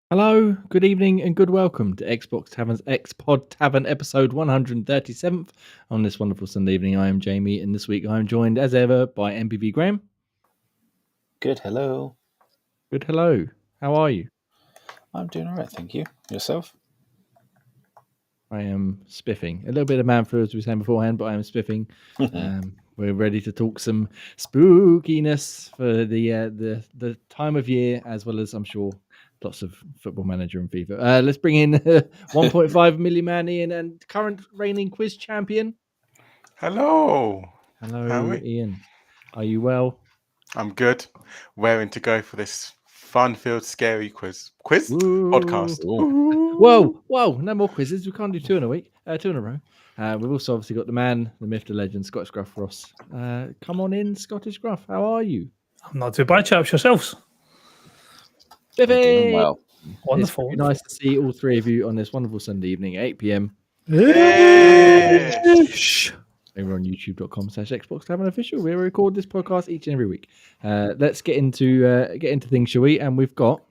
Hello, good evening, and good welcome to Xbox Tavern's X-Pod Tavern episode 137th. On this wonderful Sunday evening, I am Jamie, and this week I am joined, as ever, by MPV Graham. Good, hello. Good, hello. How are you? I'm doing all right, thank you. Yourself? I am spiffing. A little bit of man flu, as we were saying beforehand, but I am spiffing. We're ready to talk some spookiness for the time of year, as well as, I'm sure, lots of Football Manager and FIFA. Let's bring in 1.5 million man Ian and current reigning quiz champion. Hello. Hello, Ian. Are you well? I'm good. Raring to go for this fun-filled, scary quiz Ooh. podcast. Ooh. Whoa! No more quizzes. We can't do two in a row. We've also obviously got the man, the myth, the legend, Scottish Gruff Ross. Come on in, Scottish Gruff. How are you? I'm not too bad, chaps. Yourselves? Biffy! Well, wonderful. It's nice to see all three of you on this wonderful Sunday evening at 8 p.m. Over on youtube.com/Xbox Tavern Official. We record this podcast each and every week. Let's get into things, shall we? And we've got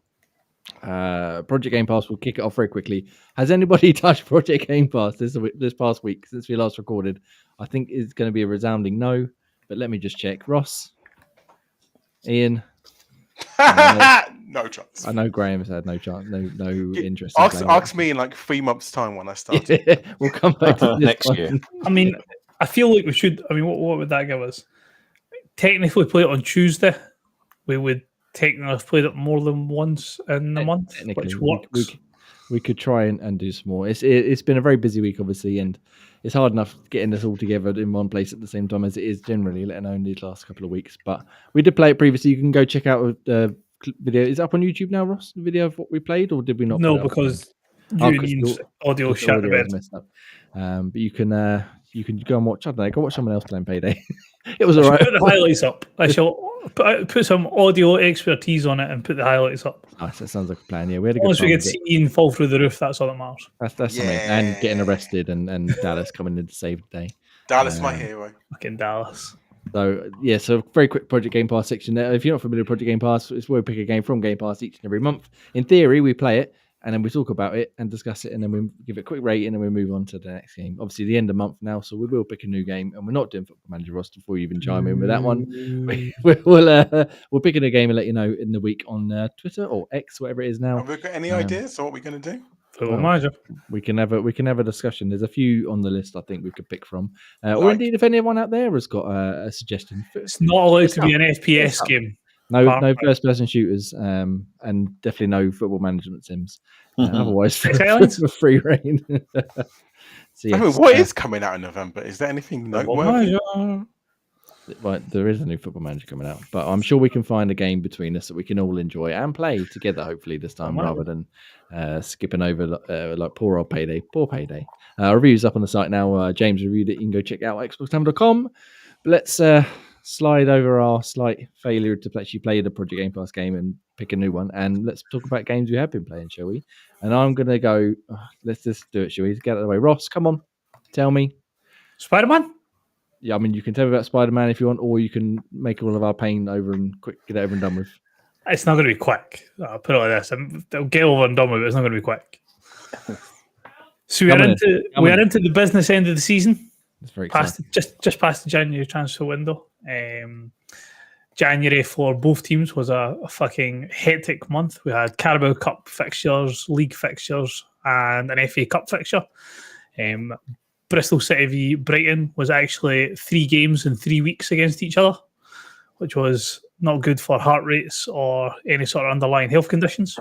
Project Game Pass. We'll kick it off very quickly. Has anybody touched Project Game Pass this past week since we last recorded? I think it's going to be a resounding no, but let me just check. Ross, Ian, no chance. I know Graham has had no chance, no interest. Ask me in like 3 months' time when I start. We'll come back to this next year. I mean, I feel like we should. I mean, what would that give us? Technically, play it on Tuesday. We would technically have played it more than once in the month, which works. We could try and do some more. It's been a very busy week, obviously, and it's hard enough getting this all together in one place at the same time as it is generally, let alone these last couple of weeks. But we did play it previously. You can go check out the video. Is it up on YouTube now, Ross? The video of what we played, or did we not? No, because Union's audio shut the bed. Messed up. But you can go and watch. I don't know. Go watch someone else playing Payday. It was all right. Put the highlights up. I shall put some audio expertise on it and put the highlights up. Nice. That sounds like a plan. Yeah, we had a good Once time we get see Ian fall through the roof, that's all that matters. That's something. And getting arrested and Dallas coming in to save the day. Dallas, my hero. Fucking Dallas. So very quick Project Game Pass section there. If you're not familiar with Project Game Pass, it's where we pick a game from Game Pass each and every month. In theory, we play it and then we talk about it and discuss it, and then we give it a quick rating, and then we move on to the next game. Obviously, the end of the month now, so we will pick a new game, and we're not doing Football Manager roster before you even chime in with that one. We'll pick a new game and let you know in the week on Twitter or X, whatever it is now. Have we got any ideas on what we're going to do? Football Manager. We can have a discussion. There's a few on the list I think we could pick from, or indeed if anyone out there has got a suggestion. It's not allowed to be an FPS game. No first-person shooters, and definitely no football management sims. Otherwise, for free reign. So, yes, what is coming out in November? Is there anything noteworthy? Right, there is a new football manager coming out, but I'm sure we can find a game between us that we can all enjoy and play together. Hopefully, this time rather than skipping over like poor old Payday. Poor Payday. Reviews up on the site now. James reviewed it. You can go check out xboxtavern.com. But let's slide over our slight failure to actually play the Project Game Pass game and pick a new one, and let's talk about games we have been playing, shall we? And I'm gonna go. Let's just do it, shall we? Get out of the way. Ross, come on, tell me. Spider-Man. Yeah, I mean, you can tell me about Spider-Man if you want, or you can make all of our pain over and quick get it over and done with. It's not going to be quick. I'll put it like this: I'll get over and done with it. It's not going to be quick. So we are into the business end of the season. It's very exciting. Just past the January transfer window. January for both teams was a fucking hectic month. We had Carabao Cup fixtures, league fixtures, and an FA Cup fixture. Bristol City v Brighton was actually 3 games in 3 weeks against each other, which was not good for heart rates or any sort of underlying health conditions.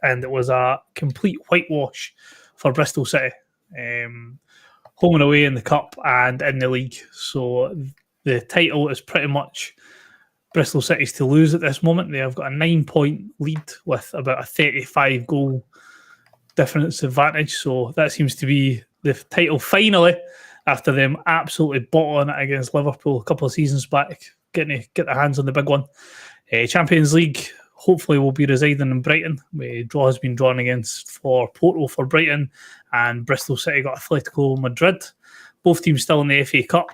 And it was a complete whitewash for Bristol City, home and away in the Cup and in the league. So the title is pretty much Bristol City's to lose at this moment. They have got a 9-point lead with about a 35 goal difference advantage. So that seems to be the title finally, after them absolutely bottling it against Liverpool a couple of seasons back, getting to get their hands on the big one. Champions League hopefully will be residing in Brighton. Draw has been drawn against for Porto for Brighton, and Bristol City got Atletico Madrid. Both teams still in the FA Cup.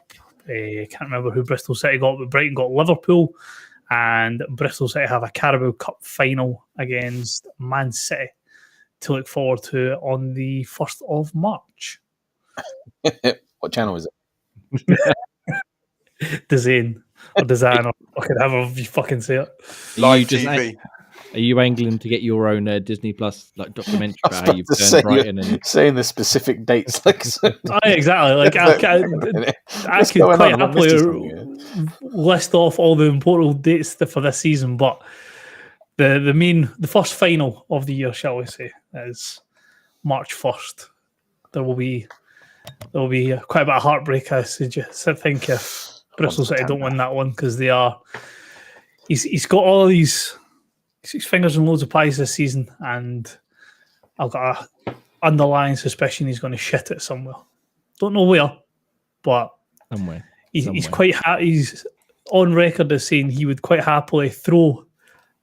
Can't remember who Bristol City got, but Brighton got Liverpool. and Bristol City have a Carabao Cup final against Man City to look forward to on the 1st of March. What channel is it? Design or design or fucking however you fucking say it. Live TV. Are you angling to get your own Disney Plus like documentary I was about how about you've to turned say, Brighton and saying the specific dates. Like, Exactly. Like I What's could going quite on? I've missed happily something list off all the important dates for this season, but the first final of the year, shall we say, is March 1st. There will be quite a bit of heartbreak, I think, if Bristol City don't win that one, because he's got all these 6 fingers and loads of pies this season, and I've got a underlying suspicion he's going to shit it somewhere. Don't know where, but somewhere. He's he's on record as saying he would quite happily throw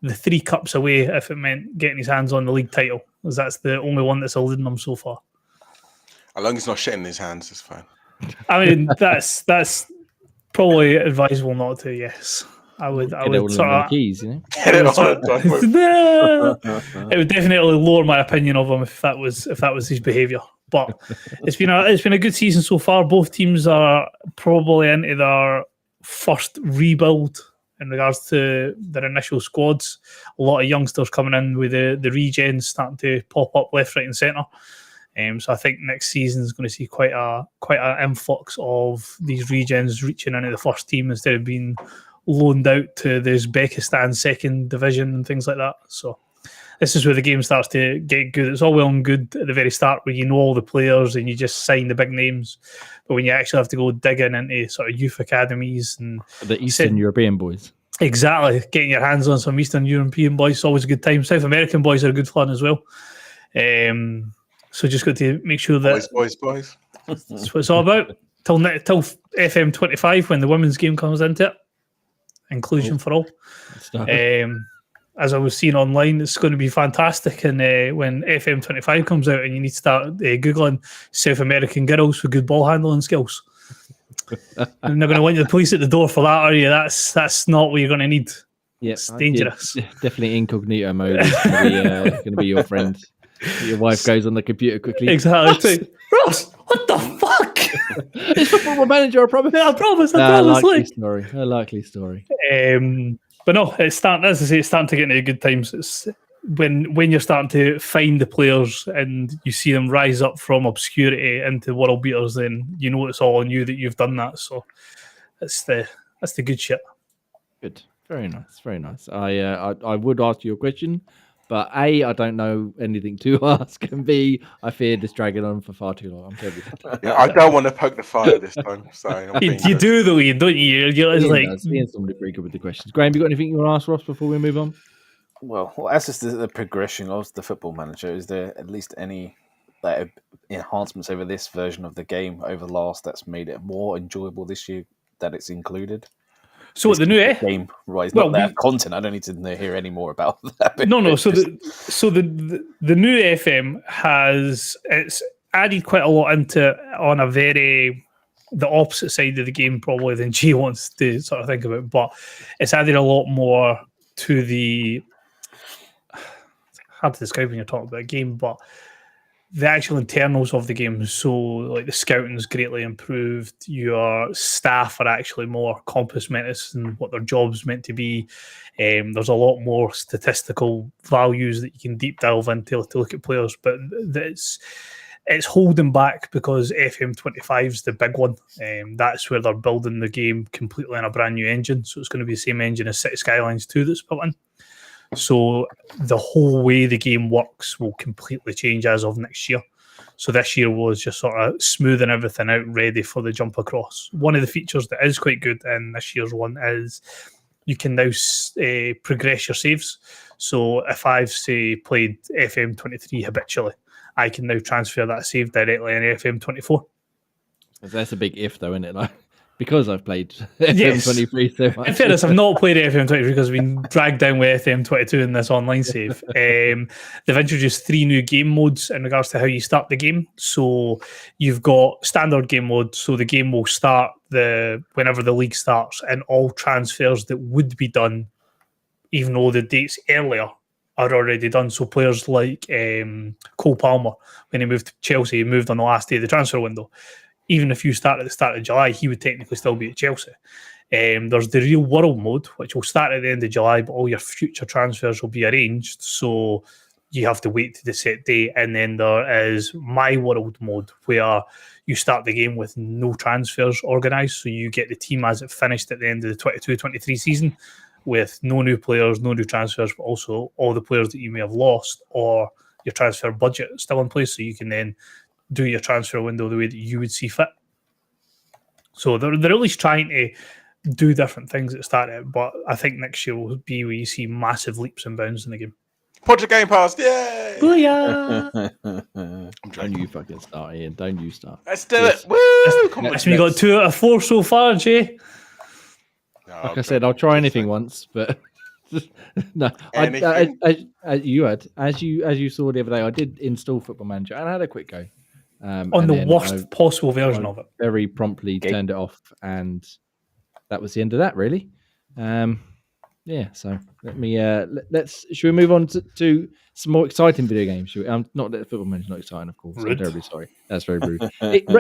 the 3 cups away if it meant getting his hands on the league title, because that's the only one that's eluding him so far. As long as it's not shit in his hands, it's fine. I mean, that's probably advisable not to. Yes, I would sort of keys, you know. It would definitely lower my opinion of him if that was his behaviour. But it's been a good season so far. Both teams are probably into their first rebuild in regards to their initial squads. A lot of youngsters coming in with the regens starting to pop up left, right, and centre. So I think next season is going to see quite an influx of these regens reaching into the first team instead of being loaned out to the Uzbekistan second division and things like that. So this is where the game starts to get good. It's all well and good at the very start where you know all the players and you just sign the big names. But when you actually have to go digging into sort of youth academies and the Eastern European boys. Exactly. Getting your hands on some Eastern European boys is always a good time. South American boys are good fun as well. So just got to make sure that boys. That's what it's all about. Till FM 25 when the women's game comes into it. Inclusion for all. As I was seeing online, it's going to be fantastic. And when FM 25 comes out and you need to start Googling South American girls with good ball handling skills. And they're going to want the police at the door for that, are you? That's not what you're going to need. Yeah, it's dangerous. Definitely incognito mode is going to be your friend. Your wife goes on the computer quickly. Exactly. Ross, what the fuck? It's Football Manager, I promise. I promise. A likely story. But no, it's starting. As I say, it's starting to get into good times. It's when you're starting to find the players and you see them rise up from obscurity into world beaters, then you know it's all on you that you've done that. So that's the good shit. Good, very nice, very nice. I would ask you a question. But A, I don't know anything to ask, and B, I fear this dragging on for far too long. I'm terribly sorry. Yeah, I don't want to poke the fire this time. So you do though, Ian, don't you? You're like Ian's somebody pretty good with the questions. Graham, you got anything you want to ask Ross before we move on? Well, as is the progression of the Football Manager, is there at least any enhancements over this version of the game over the last that's made it more enjoyable this year that it's included? So what the new game, right? It's not that content. I don't need to hear any more about that. No. So the new FM it's added quite a lot into it on a very the opposite side of the game probably than G wants to sort of think about, but it's added a lot more to the hard to describe when you're talking about a game, but the actual internals of the game. So like the scouting is greatly improved. Your staff are actually more compass mentis and what their job's meant to be. There's a lot more statistical values that you can deep delve into to look at players, but it's holding back because FM25 is the big one. That's where they're building the game completely on a brand new engine. So it's going to be the same engine as City Skylines 2 that's built in. So the whole way the game works will completely change as of next year. So this year was just sort of smoothing everything out, ready for the jump across. One of the features that is quite good in this year's one is you can now progress your saves. So if I've, say, played FM23 habitually, I can now transfer that save directly in FM24. That's a big if, though, isn't it? Like, because I've played FM23 so much. In fairness, I've not played FM23 because I've been dragged down with FM22 in this online save. They've introduced 3 new game modes in regards to how you start the game. So you've got standard game mode, so the game will start whenever the league starts, and all transfers that would be done even though the dates earlier are already done. So players like Cole Palmer, when he moved to Chelsea, he moved on the last day of the transfer window. Even if you start at the start of July, he would technically still be at Chelsea. There's the real world mode, which will start at the end of July, but all your future transfers will be arranged. So you have to wait to the set date. And then there is my world mode, where you start the game with no transfers organised. So you get the team as it finished at the end of the 22-23 season, with no new players, no new transfers, but also all the players that you may have lost, or your transfer budget still in place. So you can then do your transfer window the way that you would see fit. So they're at least trying to do different things at the start of it, but I think next year will be where you see massive leaps and bounds in the game. Project Game Pass, yay! Booyah! Don't you fucking start, Ian. Don't you start. Let's do it. Woo! Come on. That's me got 2 out of 4 so far, Jay. No, Like I said, I'll try anything once, but no. Anything? As you saw the other day, I did install Football Manager and I had a quick go. On the worst possible version of it. Very promptly turned it off, and that was the end of that, really. Yeah, so let me should we move on to some more exciting video games? Should we? Not that Football Manager's not exciting, of course. I'm terribly sorry. That's very rude.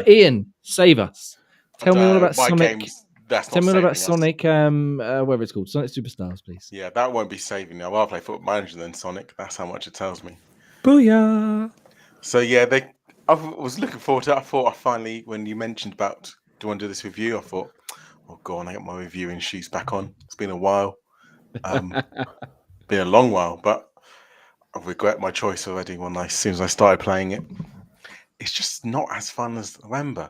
Ian, save us. Tell me all about Sonic. Tell me all about Sonic. Whatever it's called, Sonic Superstars, please. Yeah, that won't be saving me. I'll rather play Football Manager than Sonic. That's how much it tells me. Booyah! So yeah, I was looking forward to it. I thought I finally, when you mentioned about, do you want to do this review? I thought, oh, go on, I got my reviewing shoes back on. It's been a while. Been a long while, but I regret my choice already as soon as I started playing it. It's just not as fun as I remember.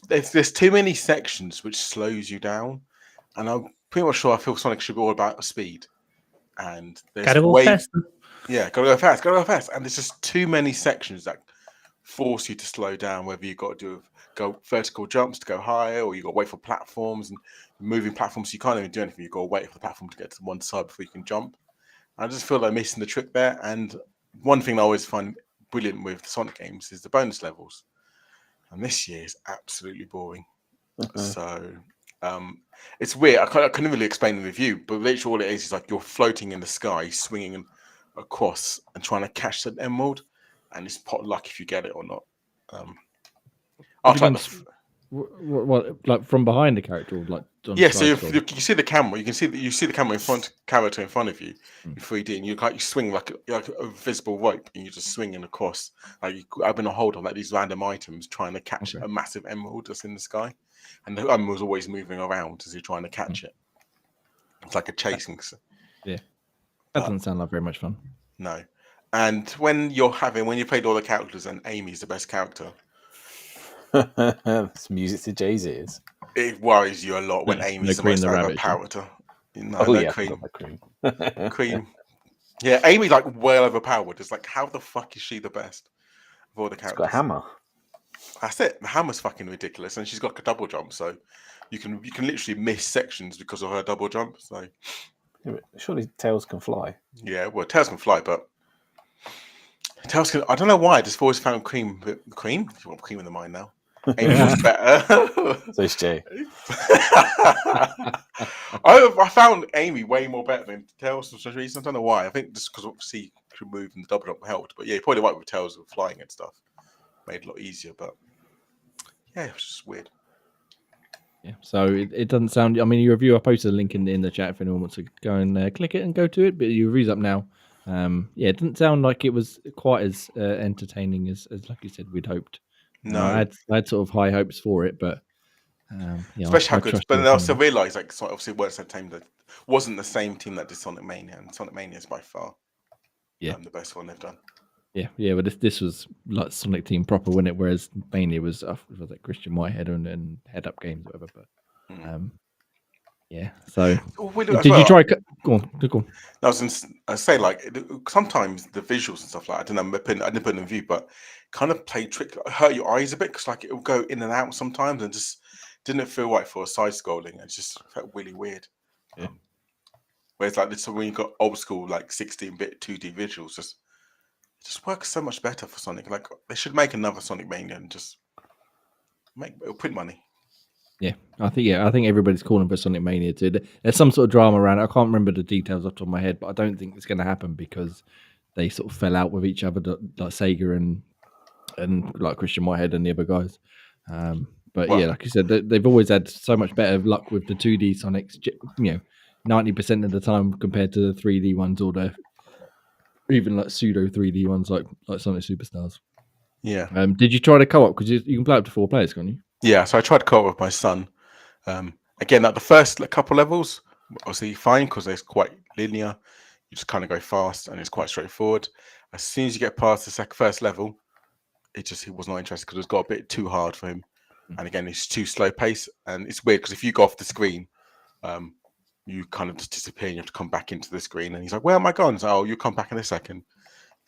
There's too many sections which slows you down, and I'm pretty much sure I feel Sonic should be all about speed. And there's gotta go fast. Yeah, gotta go fast. And there's just too many sections that force you to slow down, whether you've got to go vertical jumps to go higher, or you've got to wait for platforms and moving platforms. You can't even do anything. You've got to wait for the platform to get to one side before you can jump. I just feel like missing the trick there. And one thing I always find brilliant with the Sonic games is the bonus levels. And this year is absolutely boring. So it's weird. I couldn't really explain the review, but literally all it is like you're floating in the sky, swinging across and trying to catch that emerald. And it's pot luck if you get it or not. What, like from behind the character, or like so you see the camera. You see the camera character in front of you in 3D, and you swing like a visible rope, and you're just swinging across. Like you grabbing a hold of like these random items, trying to catch a massive emerald that's in the sky, and the emerald's always moving around as you're trying to catch it. It's like a chasing. Yeah, that doesn't sound like very much fun. No. And when you played all the characters and Amy's the best character, it's music to Jay's ears. It worries you a lot when Amy's the most overpowered. Cream. Cream. Yeah, Amy's like well overpowered. It's like, how the fuck is she the best of all the characters? She's got a hammer. That's it. The hammer's fucking ridiculous, and she's got a double jump, so you can literally miss sections because of her double jump. So yeah, surely Tails can fly. Yeah, well, Tails can fly, but I don't know why. I just always found Cream. You want Cream in the mind now? Amy was better. So it's Jay. I found Amy way more better than Tails for some reason. I don't know why. I think just because obviously she moved and the double jump helped. But yeah, you're probably right with Tails with flying and stuff. Made it a lot easier. But yeah, it was just weird. Yeah, so it doesn't sound. I mean, your review. I posted a link in the chat if anyone wants to go and click it and go to it. But your review's up now. Yeah, it didn't sound like it was quite as entertaining as like you said we'd hoped. No, I had sort of high hopes for it, but especially how good. But then I also realised like obviously it wasn't the same team that did Sonic Mania, and Sonic Mania is by far the best one they've done. Yeah, but this was like Sonic Team proper, wasn't it? Whereas Mania was like Christian Whitehead and Head Up Games, or whatever. But yeah. So did you try? Go on. I was going to say like sometimes the visuals and stuff like I didn't put it in view, but kind of played trick, hurt your eyes a bit because like it will go in and out sometimes, and just didn't feel right for a side scrolling. It just felt really weird. Yeah. Whereas like this, when you got old school like 16-bit 2D visuals, just works so much better for Sonic. Like they should make another Sonic Mania and just print money. Yeah, I think everybody's calling for Sonic Mania too. There's some sort of drama around it. I can't remember the details off the top of my head, but I don't think it's going to happen because they sort of fell out with each other, like Sega and like Christian Whitehead and the other guys. But Well- yeah, like you said, they've always had so much better luck with the 2D Sonics. 90% of the time compared to the 3D ones or the even like pseudo 3D ones like Sonic Superstars. Yeah. Did you try the co-op? Because you can play up to 4 players, can't you? Yeah, so I tried to co-op with my son. Again, at the first couple levels, obviously fine because it's quite linear. You just kind of go fast and it's quite straightforward. As soon as you get past the first level, he was not interested because it's got a bit too hard for him. And again, it's too slow pace. And it's weird because if you go off the screen, you kind of just disappear and you have to come back into the screen. And he's like, "Where am I gone?" So, "Oh, you'll come back in a second."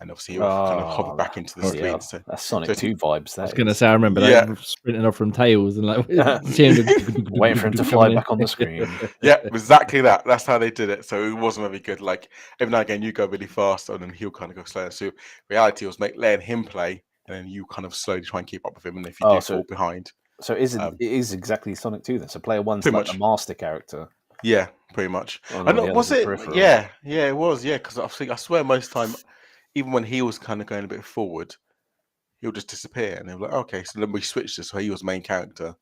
And obviously he'll kind of hobble back into the screen. So that's Sonic 2 vibes. I was going to say, I remember that sprinting off from Tails and like waiting for him to fly back on the screen. Yeah, exactly that. That's how they did it. So it wasn't very good. Like every now and again, you go really fast, and then he'll kind of go slow. So reality was letting him play, and then you kind of slowly try and keep up with him. And if you do fall behind, so it is exactly Sonic 2 then. So player one's like the master character. Yeah, pretty much. Was it? Yeah, it was. Yeah, because I swear most time, even when he was kind of going a bit forward, he'll just disappear, and they're like, "Okay." So then we switched it, so he was main character,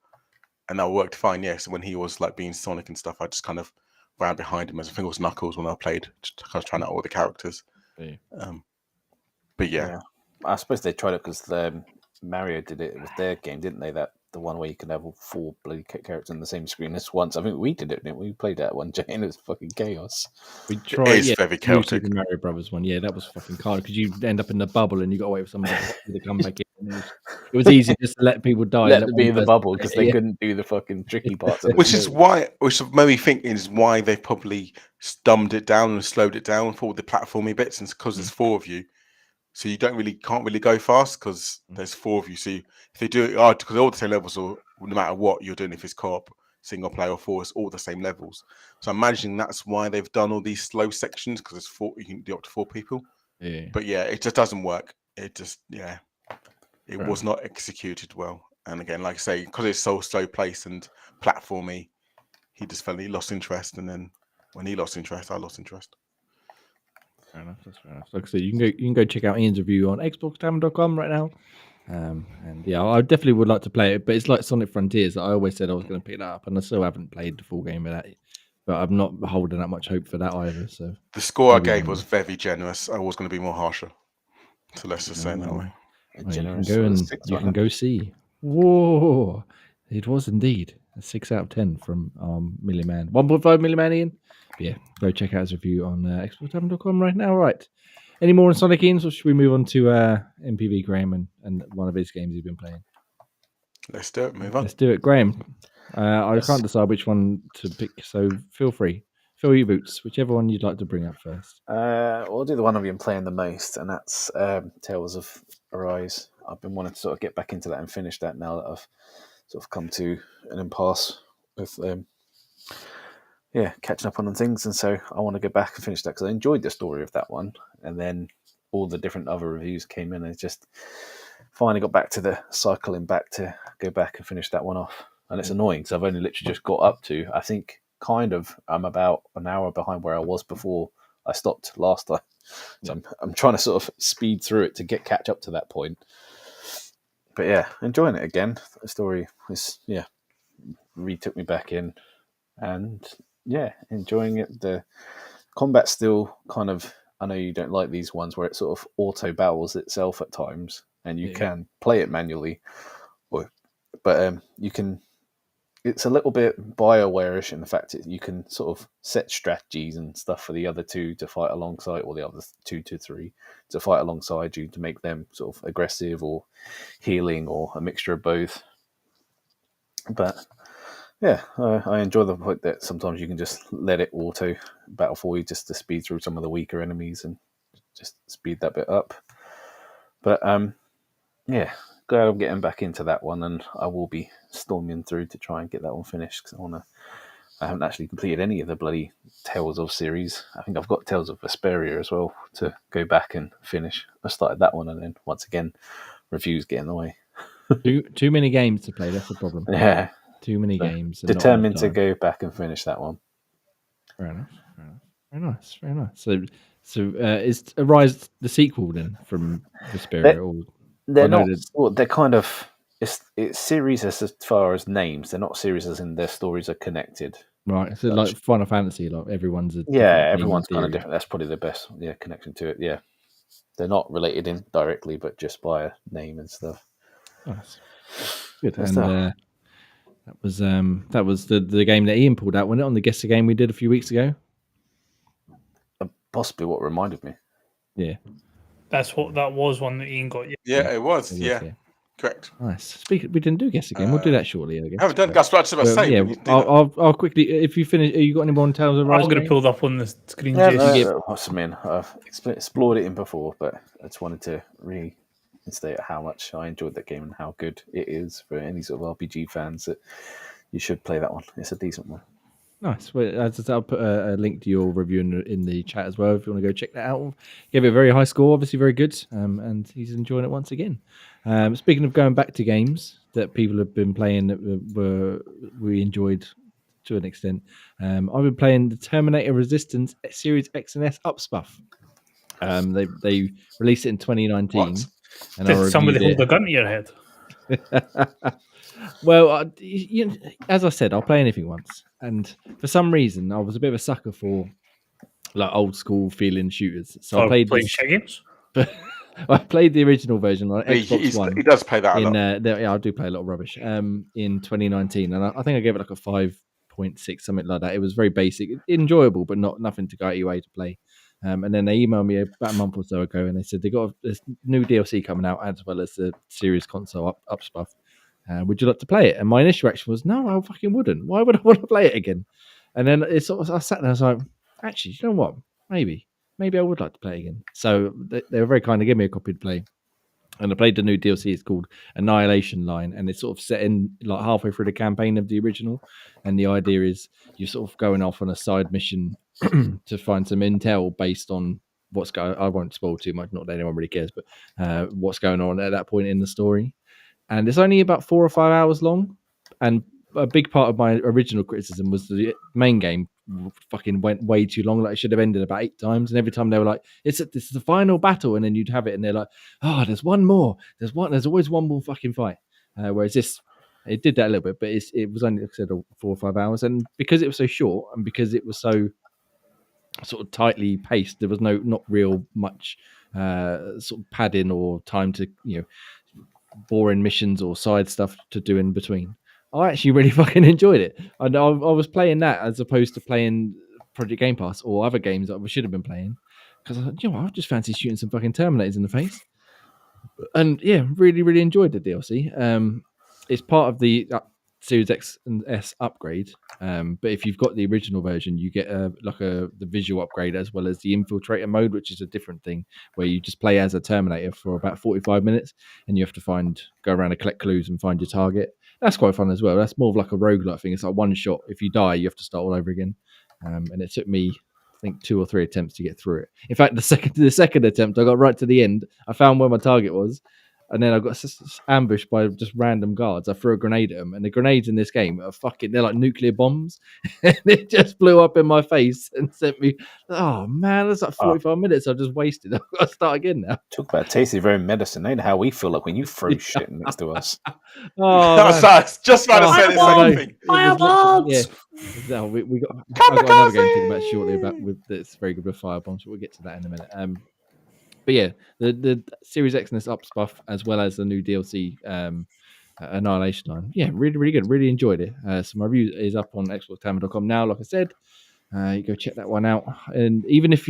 and that worked fine. Yeah. So when he was like being Sonic and stuff, I just kind of ran behind him as I think it was Knuckles when I played, just kind of trying out all the characters. Yeah. But yeah, I suppose they tried it because Mario did it with their game, didn't they? That the one where you can have all 4 bloody characters on the same screen at once. I think we did it, didn't we? We played that one, Jane. It was fucking chaos. We tried. It's very chaotic. Super Mario Brothers one, yeah, that was fucking hard because you end up in the bubble and you got away with somebody to come back in. It was easy just to let people die. Let them be in the bubble because they couldn't do the fucking tricky parts. Which made me think is why they probably dumbed it down and slowed it down for all the platformy bits, and because there's 4 of you. So you can't really go fast because there's 4 of you. So if they do it hard, because all the same levels, or no matter what you're doing, if it's co-op, single player or 4, it's all the same levels. So I'm imagining that's why they've done all these slow sections because it's 4. You can do up to 4 people. Yeah. But yeah, it just doesn't work. It just it was not executed well. And again, like I say, because it's so slow paced and platformy, he lost interest. And then when he lost interest, I lost interest. Fair enough. That's fair enough. Like I said, you can go check out Ian's review on xboxtavern.com right now. And yeah, I definitely would like to play it, but it's like Sonic Frontiers. I always said I was going to pick that up, and I still haven't played the full game of that. But I'm not holding that much hope for that either. So the score I gave was very generous. I was going to be more harsher. So let's just say it that way. You can go see. Whoa! It was indeed a 6 out of 10 from Millie Man. 1.5 Millie Man, Ian. But yeah, go check out his review on xboxtavern.com right now. Right. Any more on Sonic, Ian, or should we move on to MPV Graham and one of his games he's been playing? Let's do it. Move on. Let's do it, Graham. I can't decide which one to pick, so feel free. Fill your boots, whichever one you'd like to bring up first. We'll do the one I've been playing the most, and that's Tales of Arise. I've been wanting to sort of get back into that and finish that now that I've sort of come to an impasse with catching up on things, and so I want to go back and finish that because I enjoyed the story of that one, and then all the different other reviews came in, and it just finally got back to the cycling back to go back and finish that one off. And it's annoying because I've only literally just got up to, I think, I'm about an hour behind where I was before I stopped last time. So I'm trying to sort of speed through it to catch up to that point. But yeah, enjoying it again. The story was, took me back in. And yeah, enjoying it. The combat still kind of, I know you don't like these ones where it sort of auto battles itself at times and you can play it manually. But you can, it's a little bit BioWare-ish in the fact that you can sort of set strategies and stuff for the other 2 to fight alongside, or the other 2 to 3 to fight alongside you to make them sort of aggressive or healing or a mixture of both. But yeah, I enjoy the point that sometimes you can just let it auto battle for you just to speed through some of the weaker enemies and just speed that bit up. But glad I'm getting back into that one, and I will be storming through to try and get that one finished because I haven't actually completed any of the bloody Tales of series. I think I've got Tales of Vesperia as well to go back and finish. I started that one, and then once again, reviews get in the way. Too many games to play. That's the problem. Yeah, Too many So, games. And not enough determined to time. go back and finish that one. Fair enough. Very nice. Very nice. So is Arise the sequel then from Vesperia? Or They're I know not. that Well, they're kind of. It's series as far as names. They're not series as in their stories are connected. right. So like Final Fantasy, like everyone's a Yeah, different thing in everyone's kind of theory. different. That's probably the best. Yeah, connection to it. Yeah, they're not related indirectly, but just by a name and stuff. Nice. Good. Good And stuff. that was the game that Ian pulled out, wasn't it, on the Guess the Game we did a few weeks ago? Possibly what reminded me. Yeah. That was one that Ian got. Yeah, it was. Yeah, correct. Nice. We didn't do Guess the Game. We'll do that shortly, I guess. I haven't done Gus, but I was about to say. Yeah, I'll quickly. If you finish, you got any more in terms of Rise? I'll get it pulled up on the screen. Yeah, I've explored it in before, but I just wanted to reinstate how much I enjoyed that game and how good it is for any sort of RPG fans. That you should play that one. It's a decent one. Nice. Well, I'll put a link to your review in the chat as well if you want to go check that out. Gave it a very high score, obviously very good, and he's enjoying it once again. Speaking of going back to games that people have been playing that we enjoyed to an extent, I've been playing the Terminator Resistance Series X and S Upspuff. They released it in 2019. And did somebody hold a gun to your head? Well, as I said, I'll play anything once, and for some reason, I was a bit of a sucker for like old school feeling shooters. So I played shit games. I played the original version on Xbox One. He does play that a lot. Yeah, I do play a lot of rubbish. In 2019, and I think I gave it like a 5.6, something like that. It was very basic, enjoyable, but nothing to go out your way to play. And then they emailed me about a month or so ago, and they said they got this new DLC coming out as well as the series console Upspuff. Would you like to play it? And my initial reaction was, no, I fucking wouldn't. Why would I want to play it again? And then I sat there and I was like, actually, you know what? Maybe I would like to play it again. So they were very kind to give me a copy to play. And I played the new DLC. It's called Annihilation Line, and it's sort of set in like halfway through the campaign of the original. And the idea is you're sort of going off on a side mission to find some intel based on what's going. I won't spoil too much, not that anyone really cares, but what's going on at that point in the story. And it's only about 4 or 5 hours long. And a big part of my original criticism was the main game fucking went way too long. Like it should have ended about 8 times. And every time they were like, this is the final battle. And then you'd have it and they're like, oh, there's one more. There's always one more fucking fight. Whereas this, it did that a little bit, but it was only, like I said, 4 or 5 hours. And because it was so short and because it was so sort of tightly paced, there was not real much sort of padding or time to, boring missions or side stuff to do in between. I actually really fucking enjoyed it. I was playing that as opposed to playing Project Game Pass or other games that I should have been playing because I just fancy shooting some fucking Terminators in the face. And yeah, really, really enjoyed the DLC. It's part of the Series X and S upgrade. But if you've got the original version, you get the visual upgrade as well as the infiltrator mode, which is a different thing where you just play as a Terminator for about 45 minutes and you have to go around and collect clues and find your target. That's quite fun as well. That's more of like a roguelike thing. It's like one shot. If you die, you have to start all over again. And it took me, I think, 2 or 3 attempts to get through it. In fact, the second attempt, I got right to the end. I found where my target was. And then I got ambushed by just random guards. I threw a grenade at them, and the grenades in this game they're like nuclear bombs. And it just blew up in my face and sent me, oh man, that's like 45 minutes I just wasted. I've got to start again now. Talk about tasty, very medicine. Ain't how we feel like when you throw shit next to us. Just about to say the same thing. Yeah. We got another game to talk about shortly that's very good with firebombs, but we'll get to that in a minute. But yeah, the Series X and S Upspuff as well as the new DLC Annihilation Line. Yeah, really, really good. Really enjoyed it. So my review is up on xboxtavern.com now, like I said. You go check that one out. And even if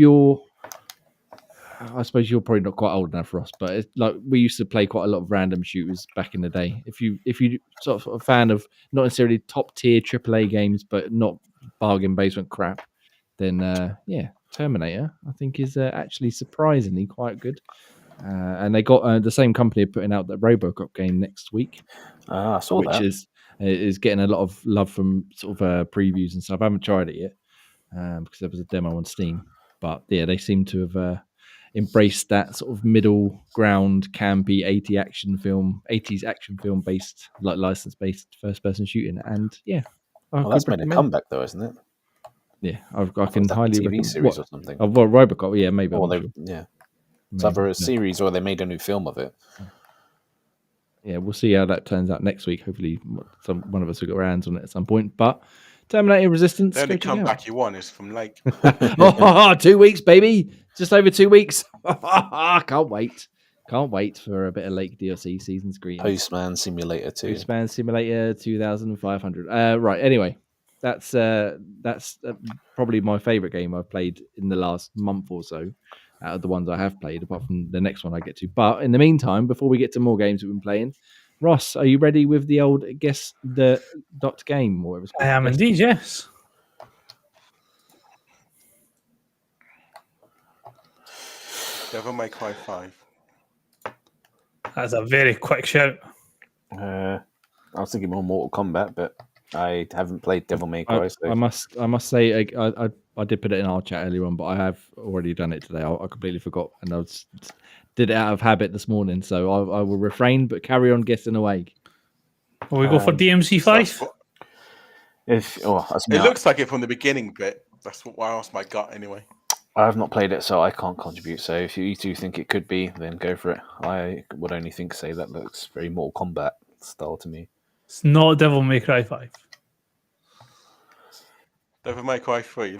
I suppose you're probably not quite old enough for us, but it's like we used to play quite a lot of random shooters back in the day. If you sort of a fan of not necessarily top tier AAA games, but not bargain basement crap, then Terminator, I think, is actually surprisingly quite good. And they got the same company putting out the RoboCop game next week. I saw that. Which is getting a lot of love from sort of previews and stuff. I haven't tried it yet because there was a demo on Steam. But yeah, they seem to have embraced that sort of middle ground, campy 80s action film based, like license based first person shooting. And yeah, Well, that's made a comeback though, isn't it? Yeah, I can highly TV recommend. series or something. Oh, well, Robocop, yeah, maybe. Or I'm they, sure. yeah, it's Maybe, either a series or they made a new film of it. Yeah, we'll see how that turns out next week. Hopefully, one of us will get our hands on it at some point. But Terminator Resistance, The only go check it out. comeback you want is from Lake. 2 weeks, baby. Just over 2 weeks. Can't wait. Can't wait for a bit of Lake DLC season's greetings. Postman Simulator 2. Postman Simulator 2500. Right. Anyway, that's probably my favorite game I've played in the last month or so. Out of the ones I have played, apart from the next one I get to. But in the meantime, before we get to more games we've been playing, Ross, are you ready with the old guess the dot game or whatever it's called? I am indeed, yes. Devil May Cry 5. That's a very quick shout. I was thinking more Mortal Kombat, but I haven't played Devil May Cry. I must say I did put it in our chat earlier on, but I have already done it today. I completely forgot, and I did it out of habit this morning. So I will refrain, but carry on guessing away. Will we go for DMC 5? It looks like it from the beginning bit. That's what I asked my gut anyway. I have not played it, so I can't contribute. So if you two think it could be, then go for it. I would only say that looks very Mortal Kombat style to me. It's not Devil May Cry 5. Devil May Cry 3.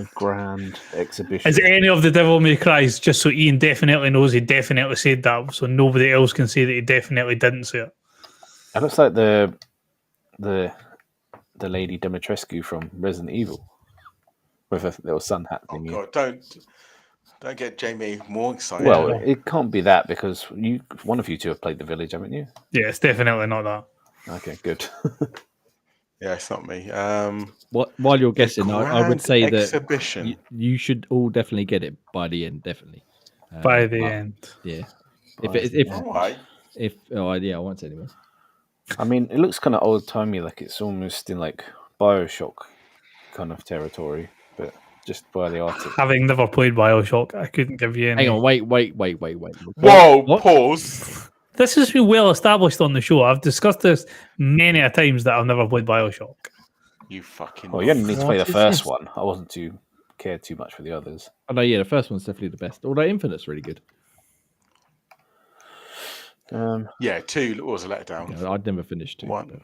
A grand exhibition. Is it any of the Devil May Cries, just so Ian definitely knows he definitely said that, so nobody else can say that he definitely didn't say it? It looks like the lady Dimitrescu from Resident Evil with a little sun hat thingy. Oh God, don't get Jamie more excited. Well, it can't be that because one of you two have played The Village, haven't you? Yeah, it's definitely not that. Okay, good. Yeah, it's not me. While you're guessing, I would say exhibition. that you should all definitely get it by the end, definitely. By the end. Yeah. I won't say anymore. I mean, it looks kind of old timey, like it's almost in like BioShock kind of territory, but just by the art. Having never played BioShock, I couldn't give you any. Hang on, wait. Whoa, what? Pause. This has been well established on the show. I've discussed this many a times that I've never played BioShock. You fucking. Well, you only need to play the first one. I wasn't cared too much for the others. Oh no, yeah, the first one's definitely the best. Although Infinite's really good. Yeah, 2 was a letdown. Yeah, I'd never finished 2. 1.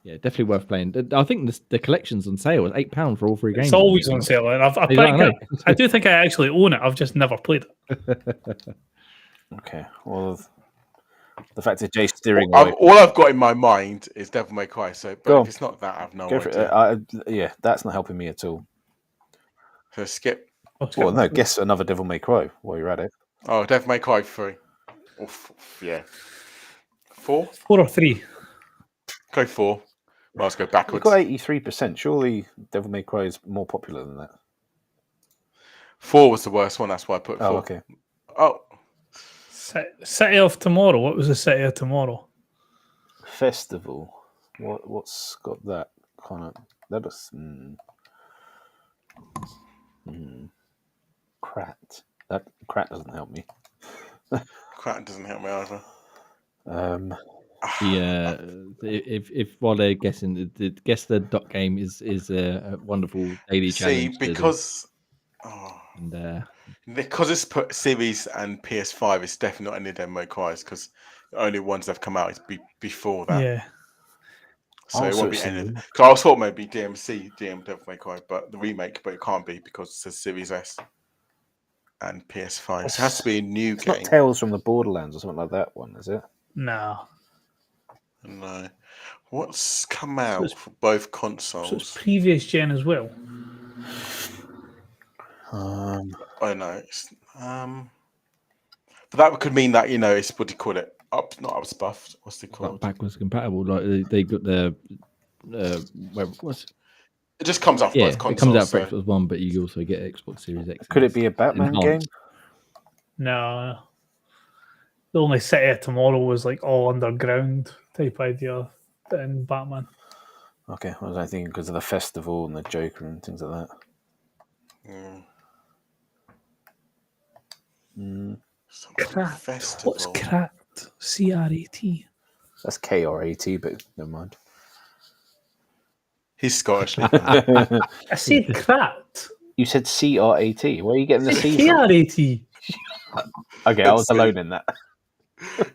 Yeah, definitely worth playing. I think the collection's on sale. It's £8 for all 3 games. It's always on sale. And I do think I actually own it. I've just never played it. Okay. Well, the fact that Jay's steering all I've got in my mind is Devil May Cry. So, but if it's not that, I've no idea. Yeah, that's not helping me at all. So skip. Well, no, guess another Devil May Cry while you're at it. Oh, Devil May Cry 3. Yeah. 4? 4 or 3? Go 4. Well, let's go backwards. You've got 83%. Surely Devil May Cry is more popular than that. 4 was the worst one. That's why I put 4. Oh, okay. Oh. City of Tomorrow. What was the City of Tomorrow? Festival. What's got that kind of... That is... Crat. That Crat doesn't help me. Crat doesn't help me either. Yeah, if while they're guessing, guess the dot game is a wonderful daily challenge. See, because it's put Series and PS5, it's definitely not any Devil May Cry's because the only ones that have come out is before that. Yeah. So it won't be any. Because I thought maybe DM Devil May Cry, but the remake, but it can't be because it says Series S and PS5. So it has to be a new game. It's not Tales from the Borderlands or something like that one, is it? No. What's come out for both consoles? So it's previous gen as well. Oh no, but that could mean that it's what do you call it? Not up buffed. What's it called? Backwards compatible. Like they got the what's it just comes off both consoles. It comes out for Xbox One, but you also get Xbox Series X. Could it be a Batman game? No. The only City of Tomorrow was like all underground type idea in Batman. Okay, what was I thinking? Because of the festival and the Joker and things like that. Crat. Festival. What's crat? C-R-A-T. That's K-R-A-T, but never mind. He's Scottish. Lee. I said crat. You said C-R-A-T. Where are you getting the C from? K-R-A-T. Okay, I was alone in that.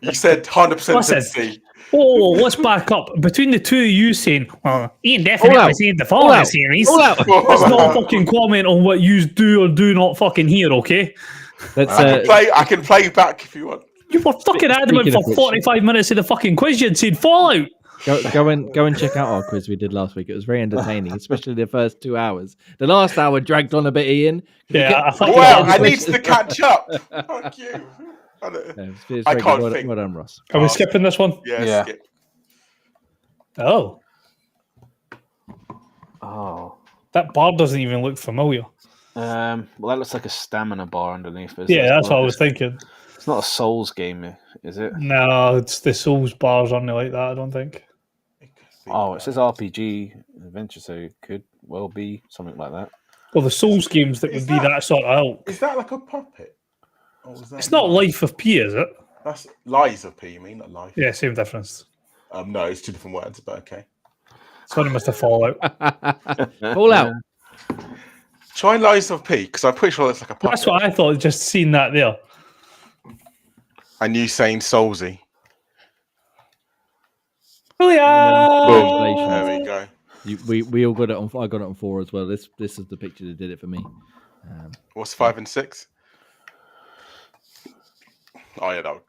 You said 100% Listen. said C. Oh, let's back up. Between the two of you saying, well, Ian definitely out. said the following out. series. All out. Let's not fucking comment on what you do or do not fucking hear, okay? Let's, I can play back if you want. You were fucking adamant speaking for of which- 45 minutes of the fucking quiz you'd said Fallout. Go and check out our quiz we did last week. It was very entertaining, especially the first 2 hours. The last hour dragged on a bit, Ian. Yeah, I fucking Well, Yeah, I need to catch up. Fuck you. It's I very can't good. think. Well done, Ross. Are we skipping this one? Yeah. Skip. Oh, Oh. that bar doesn't even look familiar. Well, that looks like a stamina bar underneath. But Yeah, that's what I was thinking. It's not a Souls game, is it? No, it's the Souls bars aren't they like that, I don't think. Oh, it says RPG adventure, so it could well be something like that. Well, the Souls games that would be that sort of ilk. Is that like a puppet? Or is that It's not Life of P, is it? That's Lies of P, you mean, not life? Yeah, same difference. No, it's two different words, but okay. Sorry, Mr. Fallout. All out. Try Lies of P, because I'm pretty sure it's like a puppet. That's what I thought, just seeing that there. And you saying Soulsy. Booyah! Boom. There we go. We all got it on. I got it on 4 as well. This is the picture that did it for me. What's 5 and 6? Oh, yeah, that would...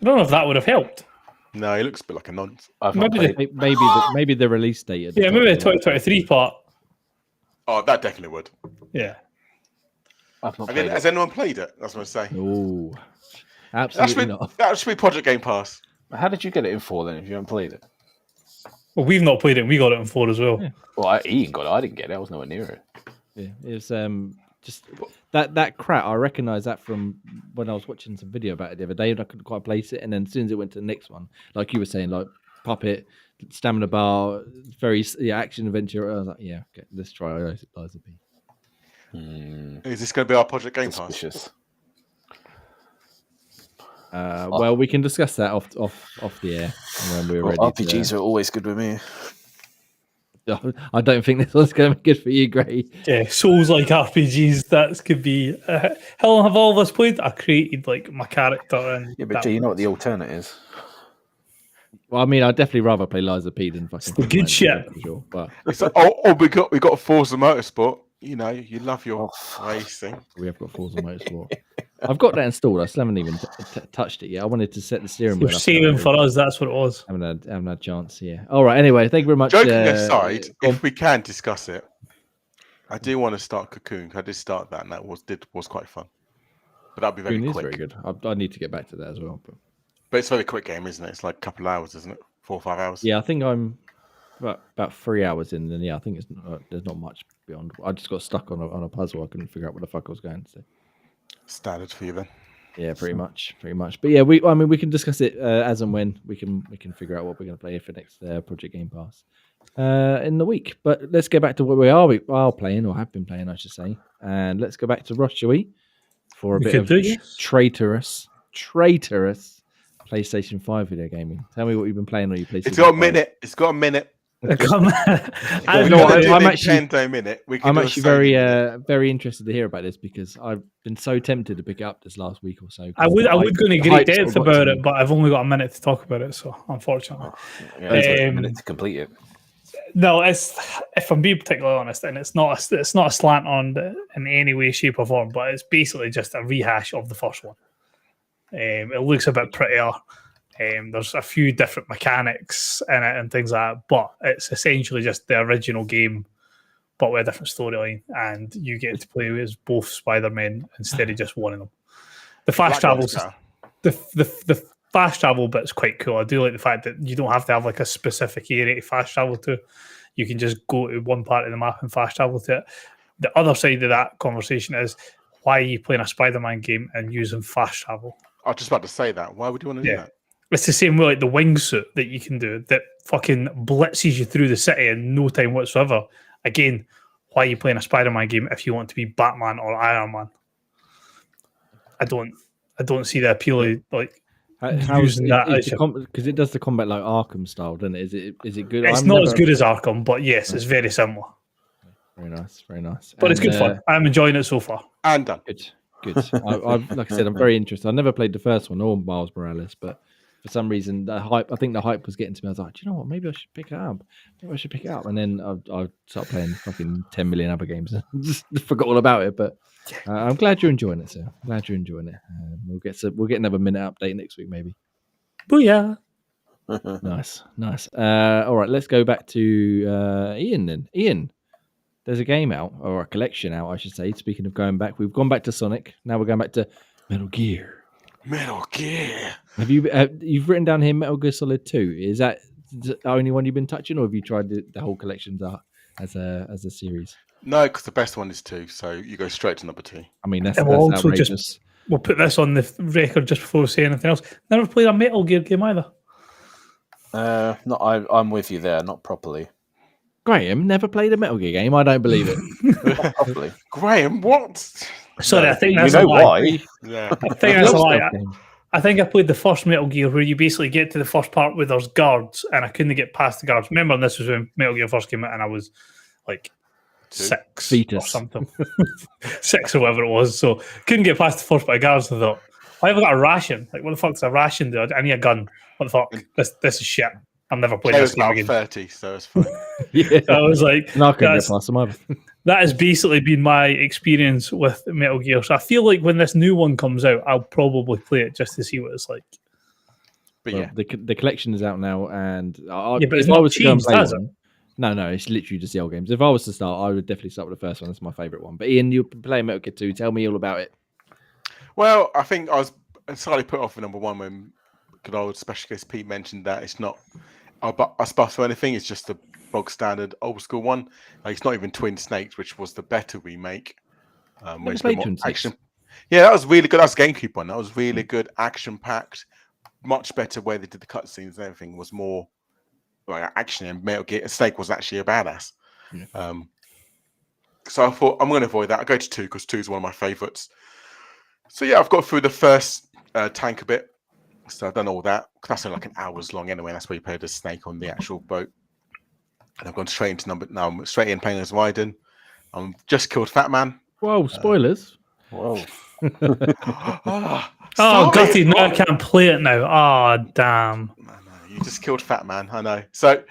I don't know if that would have helped. No, he looks a bit like a nonce. I've not Maybe played. Maybe the release date. At the Yeah, top maybe the of 2023 part. Oh, that definitely would. Yeah. I've not I mean, played has it. anyone played it? That's what I say. Oh, That absolutely should, not. that should be Project Game Pass. How did you get it in 4 then if you haven't played it? Well, we've not played it. We got it in 4 as well. Yeah. Well, Ian got it. I didn't get it. I was nowhere near it. Yeah, it's just that crap. I recognise that from when I was watching some video about it the other day, and I couldn't quite place it. And then as soon as it went to the next one, like you were saying, like puppet, stamina bar, very action adventure. I was like, yeah, okay, let's try Lies of P. Is this going to be our Project Game Pass? Suspicious. Well, we can discuss that off the air when we're ready. RPGs are always good with me. I don't think this one's going to be good for you, Gray. Yeah, Souls like RPGs, that could be. How long have all of us played? I created like my character and. Yeah, but do you know what the alternate is? Well, I mean, I'd definitely rather play Lies of P than fucking. the good shit. For sure, but It's like, we got Forza Motorsport. You know, you love your racing. we have got Forza Motorsport. I've got that installed. I still haven't even touched it yet. I wanted to set the steering wheel. You're up. saving for us, that's what it was. Haven't had a chance. Yeah. All right. Anyway, thank you very much. Joking aside, go on. if we can discuss it, I do want to start Cocoon. I did start that, and that was quite fun. But that'd be very Cocoon is quick. very good. I need to get back to that as well. But it's a very quick game, isn't it? It's like a couple of hours, isn't it? 4 or 5 hours. Yeah, I think I'm about 3 hours in. And yeah, I think there's not much beyond. I just got stuck on a puzzle. I couldn't figure out what the fuck I was going to do. Standard for you then. Yeah, pretty much. But yeah, we can discuss it as and when we can figure out what we're going to play for next Project Game Pass in the week. But let's go back to what we are playing, or have been playing, I should say. And let's go back to Ross, shall we? For a bit of traitorous PlayStation 5 video gaming. Tell me what you've been playing on your PlayStation. It's got a 5. minute. It's got a minute. Come on. I'm actually Nintendo minute. I'm actually very interested to hear about this because I've been so tempted to pick it up this last week or so. I would go into great hype sort depth of got about to it, me. but I've only got a minute to talk about it, so unfortunately. Yeah, it's a minute to complete it. No, it's, if I'm being particularly honest, and it's not a slant on in any way, shape, or form, but it's basically just a rehash of the first one. It looks a bit prettier. There's a few different mechanics in it and things like that, but it's essentially just the original game, but with a different storyline, and you get to play as both Spider-Men instead of just one of them. The fast travel, the fast travel bit's quite cool. I do like the fact that you don't have to have like a specific area to fast travel to. You can just go to one part of the map and fast travel to it. The other side of that conversation is, why are you playing a Spider-Man game and using fast travel? I was just about to say that. Why would you want to do that? It's the same with like the wingsuit that you can do that fucking blitzes you through the city in no time whatsoever. Again, why are you playing a Spider-Man game if you want to be Batman or Iron Man? I don't I don't see the appeal of like How's using that. because it does the combat like Arkham style, doesn't it? Is it good? It's not as good as Arkham, but yes, it's very similar. Very nice, very nice. But it's good fun. I'm enjoying it so far. And done. Good. Like I said, I'm very interested. I never played the first one or Miles Morales, but for some reason, I think the hype was getting to me. I was like, do you know what? Maybe I should pick it up. And then I started playing fucking 10 million other games and just forgot all about it. But I'm glad you're enjoying it, sir. I'm glad you're enjoying it. We'll get another minute update next week, maybe. Booyah. Nice. All right, let's go back to Ian then. Ian, there's a game out, or a collection out, I should say. Speaking of going back, we've gone back to Sonic. Now we're going back to Metal Gear. Metal Gear. Have you've written down here Metal Gear Solid 2? Is that the only one you've been touching, or have you tried the whole collections as a series? No, because the best one is 2, so you go straight to number 2. I mean, that's also outrageous. We'll put this on the record just before we say anything else. Never played a Metal Gear game either. No, I'm with you there. Not properly. Graham never played a Metal Gear game. I don't believe it. Not properly. Graham, what? Sorry, I think that's you know a lie. why? Yeah. I think that's a lie. Game. I think I played the first Metal Gear where you basically get to the first part where there's guards and I couldn't get past the guards. Remember, this was when Metal Gear first came out and I was like 6 Fetus. or something. 6 or whatever it was. So couldn't get past the first bit of guards and I thought, I haven't got a ration. Like, what the fuck's a ration do? I need a gun. What the fuck? This is shit. I'm never playing this game about again. 30, so it's fine. Yeah. I was like, And I couldn't get past them either. that has basically been my experience with Metal Gear. So I feel like when this new one comes out, I'll probably play it just to see what it's like. But Well, yeah, the collection is out now, and But it's if not I was to go and changed, play has it? one, no, it's literally just the old games. If I was to start, I would definitely start with the first one. That's my favourite one. But Ian, you're playing Metal Gear 2. Tell me all about it. well, I think I was slightly put off with number 1 when good old special guest Pete mentioned that it's not a spuff or anything. It's just the bog standard old school one. Like, it's not even Twin Snakes, which was the better remake. Never played Twin Snakes. Yeah, that was really good. That's a GameCube one. That was really good, action packed, much better way they did the cutscenes and everything was more like action. And Metal Gear Snake was actually a badass. Yeah. So I thought I'm going to avoid that. I go to 2 because 2 is one of my favorites. So yeah, I've got through the first tank a bit. So I've done all that. That's only like an hour's long anyway. That's where you play the Snake on the actual boat. And I've gone straight into now I'm straight in playing as Raiden. I'm just killed Fat Man. Whoa, spoilers. Whoa. Oh, gutted. No, I can't play it now. Oh, damn. No, you just killed Fat Man. I know. So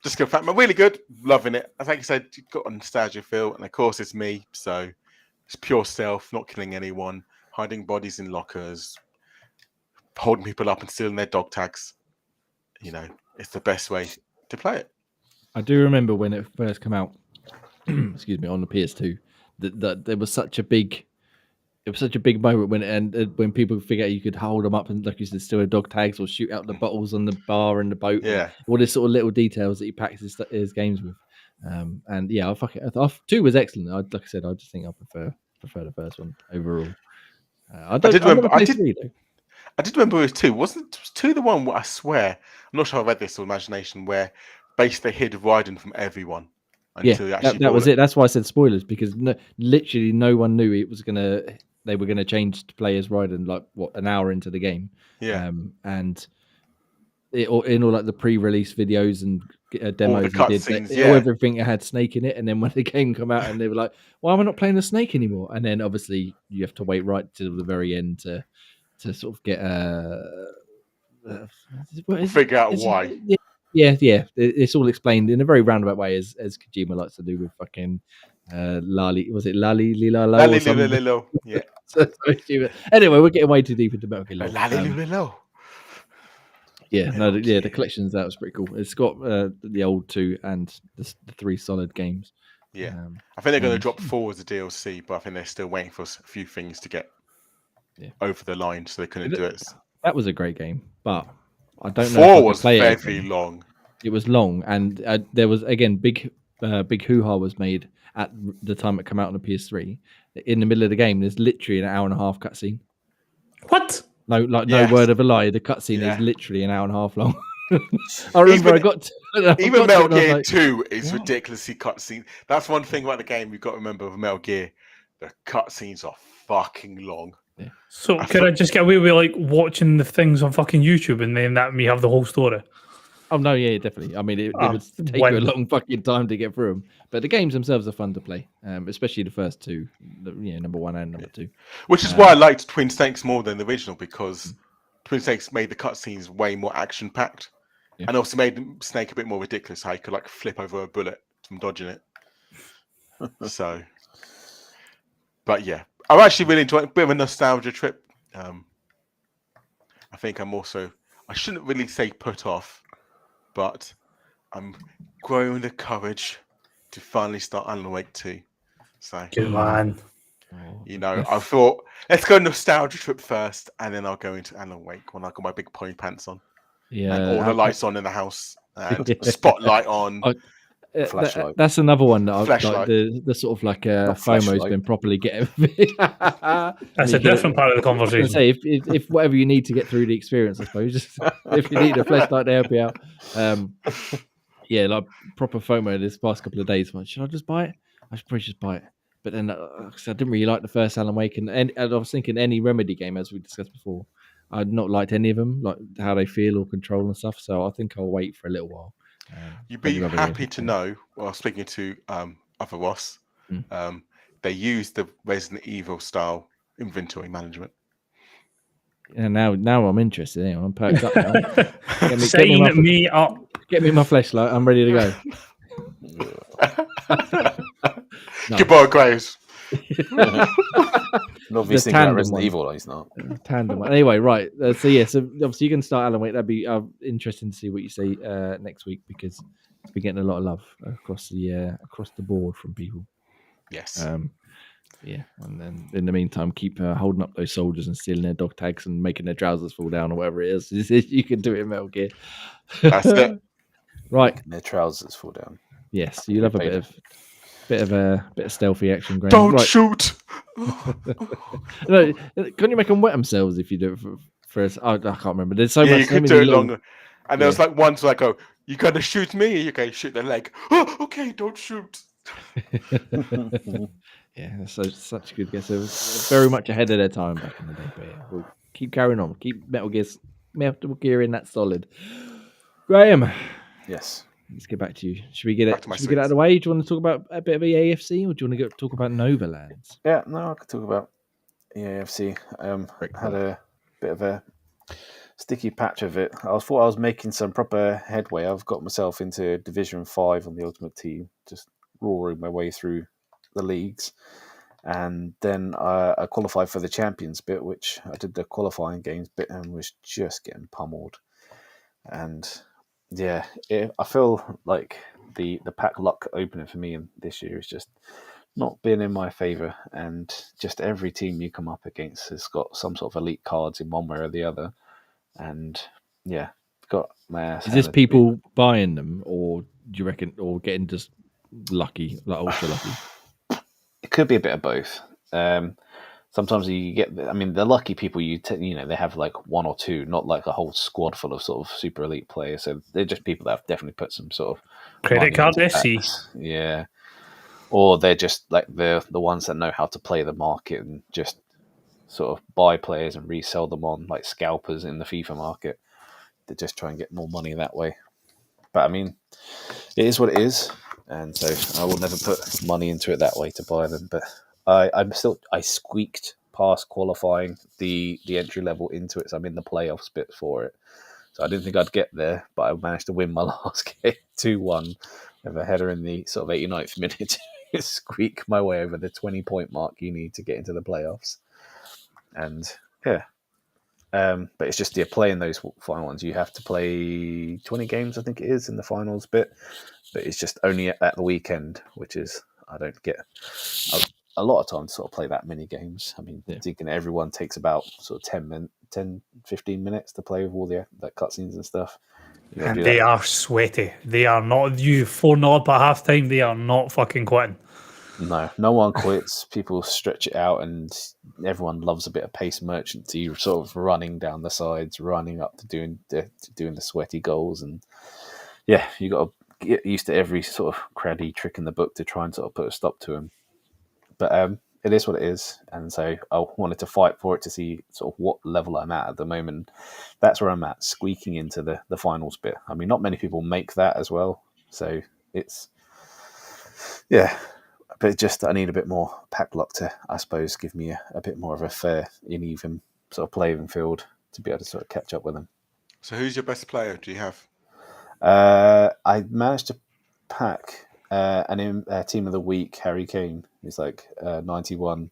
just killed Fat Man. Really good. Loving it. As like you said, you've got a nostalgia feel. And of course, it's me. So it's pure stealth, not killing anyone, hiding bodies in lockers, holding people up and stealing their dog tags. You know, it's the best way to play it. I do remember when it first came out. Excuse me, on the PS2, that there was such a big. It was such a big moment when people figure out you could hold them up and, like you said, steal their dog tags or shoot out the bottles on the bar and the boat. Yeah, all these sort of little details that he packs his games with. And yeah, I 2 was excellent. Like I said, I just think I prefer the first one overall. I did remember it was 2. Was 2 the one where I swear, I'm not sure I read this or imagination, where basically they hid Raiden from everyone until that was it. That's why I said spoilers, because literally no one knew they were gonna change to play as Raiden like an hour into the game. Yeah. And in all like the pre-release videos and demos, everything had Snake in it. And then when the game come out, and they were like, "Why am I not playing the Snake anymore?" And then obviously you have to wait right till the very end to sort of get figure out why. Yeah. It's all explained in a very roundabout way, as Kojima likes to do with fucking Lali. Was it Lali Lilalo? Lali Lilalo. Yeah. Anyway, we're getting way too deep into Metal Gear. Lali Lilalo. Yeah, the collections, that was pretty cool. It's got the old 2 and the 3 solid games. Yeah, I think they're going to drop 4 as a DLC, but I think they're still waiting for a few things to get over the line, so they couldn't do it. That was a great game, but I don't know. 4 was very long. It was long, and there was again big hoo-ha was made at the time it came out on the PS3. In the middle of the game, there's literally an hour and a half cutscene. What? No word of a lie. The cutscene is literally an hour and a half long. I remember even Metal Gear 2 is ridiculously cutscene. That's one thing about the game you've got to remember with Metal Gear. The cutscenes are fucking long. So could I just get away with like watching the things on fucking YouTube and then that me have the whole story? Oh no, yeah, definitely. I mean, it would take you a long fucking time to get through them, but the games themselves are fun to play, especially the first two, number 1 and number 2. Which is why I liked Twin Snakes more than the original, because Twin Snakes made the cutscenes way more action packed, and also made Snake a bit more ridiculous. How you could like flip over a bullet from dodging it. So, but yeah, I'm actually really enjoying a bit of a nostalgia trip. I think I shouldn't really say put off, but I'm growing the courage to finally start Alan Wake 2. So, good man. I thought, let's go nostalgia trip first, and then I'll go into Alan Wake when I got my big pony pants on. Yeah, and all the lights on in the house, and spotlight on. Flashlight. That's another one that I've like Flashlight. the sort of like FOMO's been properly getting. That's a different part of the conversation. Say if whatever you need to get through the experience, I suppose. Just if you need a flashlight to help you out. Yeah, like proper FOMO this past couple of days. Should I just buy it? I should probably just buy it. But then I didn't really like the first Alan Wake, and I was thinking any Remedy game, as we discussed before, I'd not liked any of them, like how they feel or control and stuff. So I think I'll wait for a little while. You'd be happy to know, while speaking to other Ross, they use the Resident Evil style inventory management. And now I'm interested. I'm perked up now. Sign me up. Get me my flashlight. I'm ready to go. Goodbye, Graves. Obviously, Resident Evil, he's not. Tandem. Anyway, right. So obviously you can start Alan Wake. That'd be interesting to see what you say next week, because it's been getting a lot of love across the board from people. Yes. Yeah, and then in the meantime, keep holding up those soldiers and stealing their dog tags and making their trousers fall down or whatever it is. You can do it in Metal Gear. That's it. Right. Their trousers fall down. Yes, you'll have a bit of stealthy action. Graham. Don't shoot. No, can't you make them wet themselves if you do it for us? I can't remember. There's so much. You can do it longer. And there was like once like, oh, you gotta shoot me. Okay, shoot their leg. Oh, okay, don't shoot. Yeah, so such a good guess. It was very much ahead of their time back in the day. But yeah, we'll keep carrying on. Keep Metal Gear in that solid. Graham. Yes. Let's get back to you. Should we get it out of the way? Do you want to talk about a bit of EAFC, or do you want to talk about Novalands? Yeah, no, I could talk about EAFC. Had a bit of a sticky patch of it. I thought I was making some proper headway. I've got myself into Division 5 on the Ultimate Team, just roaring my way through the leagues. And then I qualified for the Champions bit, which I did the qualifying games bit and was just getting pummeled. And yeah, I feel like the pack luck opening for me this year is just not been in my favour, and just every team you come up against has got some sort of elite cards in one way or the other, and yeah, got my ass. Is this people buying them, or do you reckon, or getting just lucky, like ultra lucky? It could be a bit of both. Sometimes you get, the lucky people, they have like one or two, not like a whole squad full of sort of super elite players. So they're just people that have definitely put some sort of credit card SC. Yeah. Or they're just like the ones that know how to play the market and just sort of buy players and resell them on like scalpers in the FIFA market. They just try and get more money that way. But it is what it is. And so I will never put money into it that way to buy them. But I squeaked past qualifying the entry level into it, so I'm in the playoffs bit for it. So I didn't think I'd get there, but I managed to win my last game 2-1 with a header in the sort of 89th minute to squeak my way over the 20-point mark you need to get into the playoffs. And yeah, but it's just playing those final ones. You have to play 20 games, I think it is, in the finals bit, but it's just only at the weekend, which is I don't get a lot of time to sort of play that many games. Thinking everyone takes about sort of 10, 15 minutes to play with all the cutscenes and stuff. And they are sweaty. They are not, you 4-0 up at half time, they are not fucking quitting. No one quits. People stretch it out, and everyone loves a bit of pace merchant. You're sort of running down the sides, running up to doing the sweaty goals. And yeah, you got to get used to every sort of craddy trick in the book to try and sort of put a stop to them. But it is what it is, and so I wanted to fight for it to see sort of what level I'm at the moment. That's where I'm at, squeaking into the finals bit. I mean, not many people make that as well, so it's but just I need a bit more pack luck to, I suppose, give me a bit more of a fair and even sort of playing field to be able to sort of catch up with them. So who's your best player? Do you have? I managed to pack an team of the week, Harry Kane, who's like 91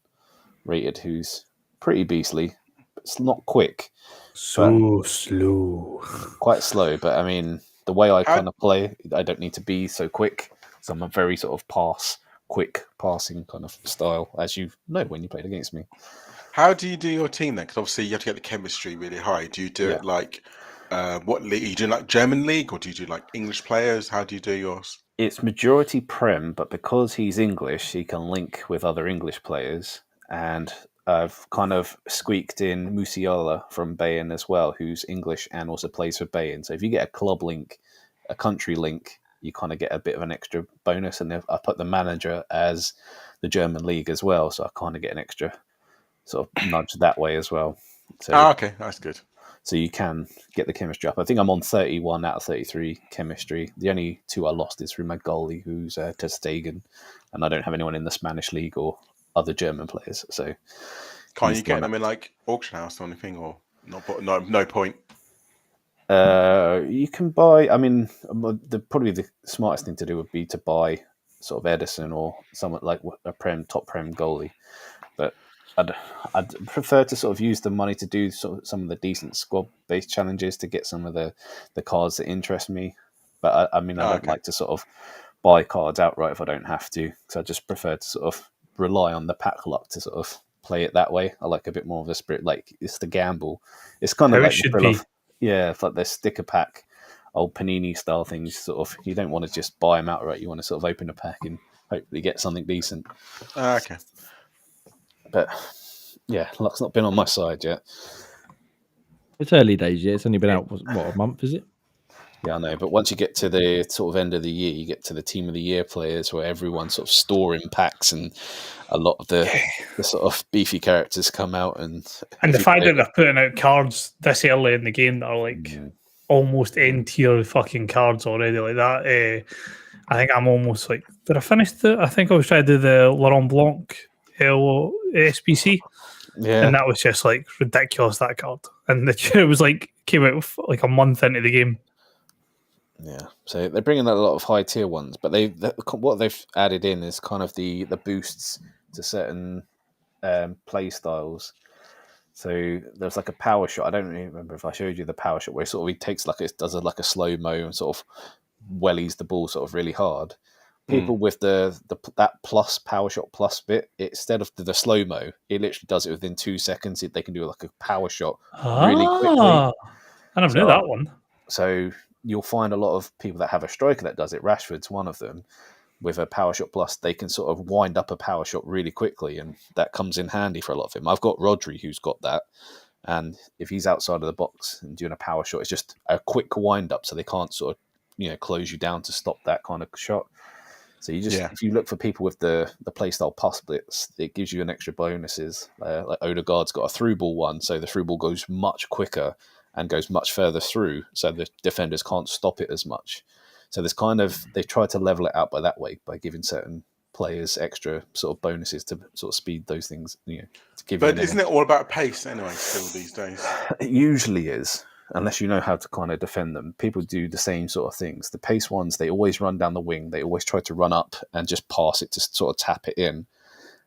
rated, who's pretty beastly. It's not quick, So slow. quite slow. But I mean, the way I kind of play, I don't need to be so quick. So I'm a very sort of quick passing kind of style, as you know when you played against me. How do you do your team then? Because obviously you have to get the chemistry really high. Do you do it like what league? Are you doing like German league, or do you do like English players? How do you do yours? It's majority Prem, but because he's English, he can link with other English players. And I've kind of squeaked in Musiala from Bayern as well, who's English and also plays for Bayern. So if you get a club link, a country link, you kind of get a bit of an extra bonus. And I put the manager as the German league as well, so I kind of get an extra sort of nudge that way as well. So, okay, that's good. So you can get the chemistry up. I think I'm on 31 out of 33 chemistry. The only two I lost is through my goalie, who's Ter Stegen, and I don't have anyone in the Spanish league or other German players. So can't you get them in like auction house or anything, or no point? You can buy. I mean, probably the smartest thing to do would be to buy sort of Edison or someone like a top prem goalie, but I'd prefer to sort of use the money to do sort of some of the decent squad-based challenges to get some of the cards that interest me. But I mean, I don't like to sort of buy cards outright if I don't have to, because I just prefer to sort of rely on the pack luck to sort of play it that way. I like a bit more of a spirit, like it's the gamble. It's kind of How like it should be. It's like the sticker pack, old Panini style things. Sort of, you don't want to just buy them outright. You want to sort of open a pack and hopefully get something decent. Okay. But yeah, luck's not been on my side yet. It's early days, yeah. It's only been out, what, a month, is it? Yeah, I know. But once you get to the sort of end of the year, you get to the team of the year players where everyone's sort of storing packs and a lot of the sort of beefy characters come out. And the fact that they're putting out cards this early in the game that are like almost end tier fucking cards already like that. I think I'm almost like, did I finish I think I was trying to do the Laurent Blanc SBC. Yeah. And that was just like ridiculous, that card. And it was like, came out like a month into the game. Yeah, so they're bringing out a lot of high tier ones, but what they've added in is kind of the boosts to certain play styles. So there's like a power shot. I don't really remember if I showed you the power shot where he takes does a slow mo and sort of wellies the ball sort of really hard. People with that plus power shot plus bit, instead of the slow mo, it literally does it within 2 seconds. They can do like a power shot really quickly. I never knew that one. So you'll find a lot of people that have a striker that does it. Rashford's one of them. With a power shot plus, they can sort of wind up a power shot really quickly, and that comes in handy for a lot of them. I've got Rodri who's got that, and if he's outside of the box and doing a power shot, it's just a quick wind up, so they can't sort of close you down to stop that kind of shot. So you just if you look for people with the playstyle pass splits, it gives you an extra bonuses. Like Odegaard's got a through ball one, so the through ball goes much quicker and goes much further through, so the defenders can't stop it as much. So there's they try to level it out by that way, by giving certain players extra sort of bonuses to sort of speed those things. To give. But isn't it all about pace anyway? Still these days, it usually is. Unless you know how to kind of defend them. People do the same sort of things. The pace ones, they always run down the wing. They always try to run up and just pass it to sort of tap it in.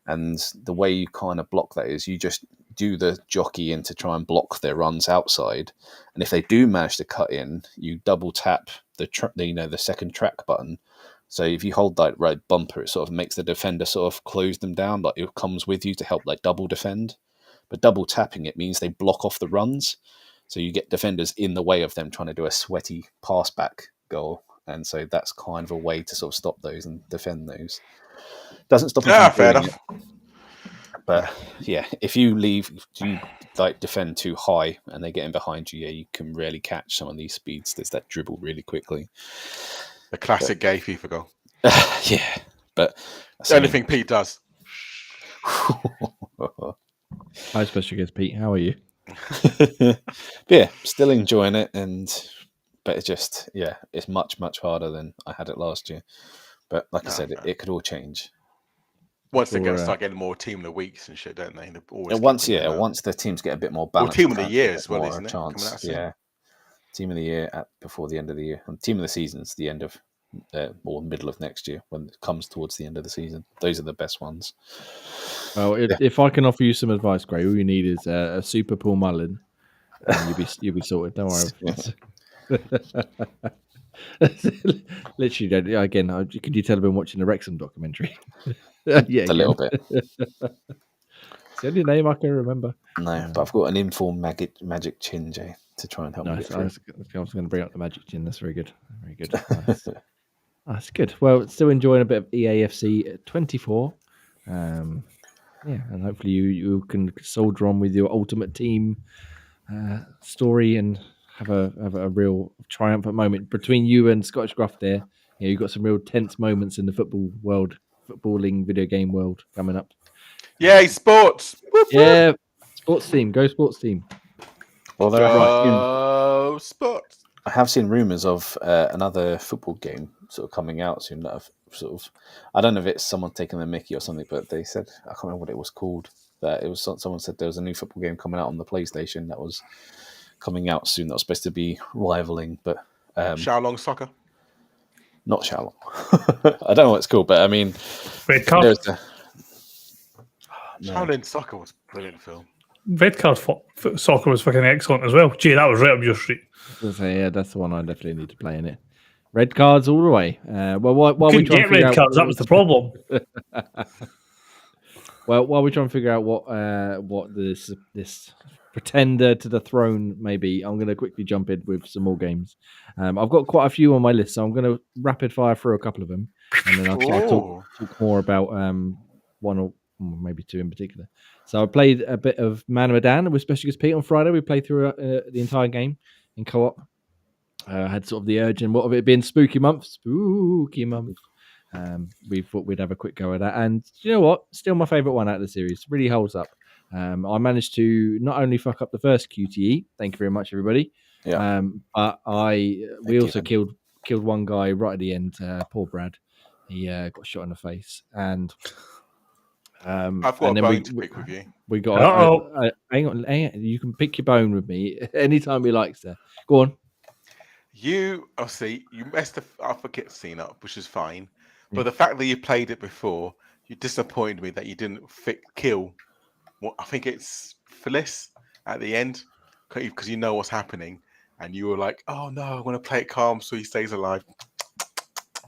And the way you kind of block that is you just do the jockey in to try and block their runs outside. And if they do manage to cut in, you double tap the second track button. So if you hold that right bumper, it sort of makes the defender sort of close them down. Like it comes with you to help like double defend. But double tapping it means they block off the runs. So you get defenders in the way of them trying to do a sweaty pass back goal. And so that's kind of a way to sort of stop those and defend those. Doesn't stop you from fair doing enough. it. But yeah, if you defend too high and they get in behind you, you can really catch some of these speeds. There's that dribble really quickly. The classic gay FIFA goal. Yeah, but The only thing Pete does. Hi, special guest Pete. How are you? Yeah, still enjoying it, but it's much harder than I had it last year. But like I said, it could all change. Once they start getting more team of the weeks and shit, don't they? Once the teams get a bit more balanced. Or team of the year as well, isn't it? Chance, yeah. Team of the year before the end of the year, and team of the season's the end of or middle of next year when it comes towards the end of the season. Those are the best ones. Well, if I can offer you some advice, Gray, all you need is a Super Paul Mullen, and you'll be sorted. Don't worry. Literally, again, could you tell I've been watching the Wrexham documentary? Yeah, a little bit. It's the only name I can remember. No, but I've got an informed magic chin, Jay, to try and help me get through. I was going to bring up the magic chin. That's very good. Very good. Nice. That's good. Well, still enjoying a bit of EAFC 24. And hopefully you can soldier on with your ultimate team story and have a real triumphant moment between you and Scottish Gruff there. You've got some real tense moments in the footballing video game world coming up. Yay, sports! Yeah, sports team. Go sports team. Well, Go sports. I have seen rumours of another football game sort of coming out soon. That I've I don't know if it's someone taking the mickey or something, but they said, I can't remember what it was called. That it was someone said there was a new football game coming out on the PlayStation that was coming out soon. That was supposed to be rivaling, but Shaolong Soccer. Not Shaolong. I don't know what it's called, but I mean, Red Card. Shaolong Soccer was a brilliant film. Red Card Soccer was fucking excellent as well. Gee, that was right up your street. Yeah, that's the one I definitely need to play in it. Red cards all the way. While we get red cards, that was the problem. Well, while we're trying to figure out what this pretender to the throne may be, I'm going to quickly jump in with some more games. I've got quite a few on my list, so I'm going to rapid fire through a couple of them, and then I'll talk more about one or maybe two in particular. So I played a bit of Man of Medan with Special Guest Pete on Friday. We played through the entire game in co-op. Had sort of the urge, and what of it being spooky month. We thought we'd have a quick go at that, and you know what? Still my favourite one out of the series. Really holds up. I managed to not only fuck up the first QTE. Thank you very much, everybody. Yeah. But we also killed one guy right at the end. Poor Brad. He got shot in the face, and I've got a bone to pick with you. We got. Hang on. You can pick your bone with me anytime you like, sir. Go on. You messed the Alpha Kit scene up, which is fine. But the fact that you played it before, you disappointed me that you didn't kill. I think it's Phyllis at the end, because you know what's happening, and you were like, "Oh no, I want to play it calm so he stays alive."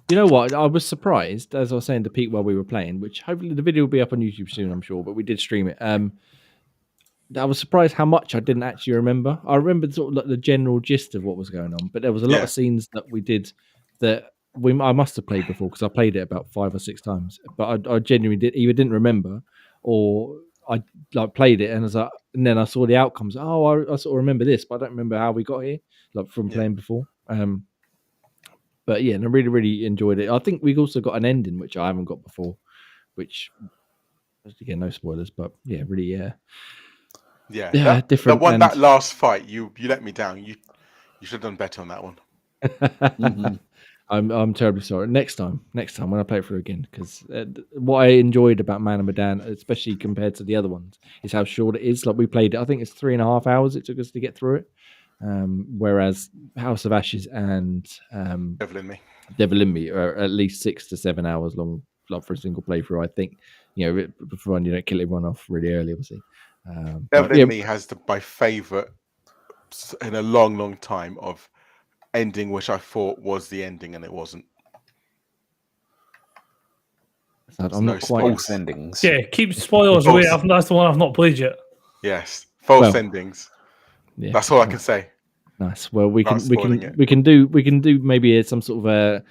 You know what? I was surprised, as I was saying to Pete while we were playing, which hopefully the video will be up on YouTube soon, I'm sure, but we did stream it. I was surprised how much I didn't actually remember. I remembered sort of like the general gist of what was going on, but there was a lot of scenes that we did that I must have played before, because I played it about 5 or 6 times. But I genuinely either didn't remember, or I played it and and then I saw the outcomes. Oh, I sort of remember this, but I don't remember how we got here, from playing before. But yeah, and I really, really enjoyed it. I think we've also got an ending which I haven't got before, which again, no spoilers, but yeah, really, different. That last fight, you let me down. You should have done better on that one. Mm-hmm. I'm terribly sorry. Next time when I play it through again, because what I enjoyed about Man of Medan, especially compared to the other ones, is how short it is. Like, we played it, I think it's 3.5 hours it took us to get through it. Whereas House of Ashes and Devil in Me are at least 6 to 7 hours long, for a single playthrough. I think, before you don't kill everyone off really early, obviously. Devil in Me has my favourite in a long, long time of ending, which I thought was the ending, and it wasn't. I'm not quite false endings. Yeah, keep spoilers away. That's the one I've not played yet. Yes, false endings. Yeah, that's all I can say. Nice. Well, we can do maybe some sort of a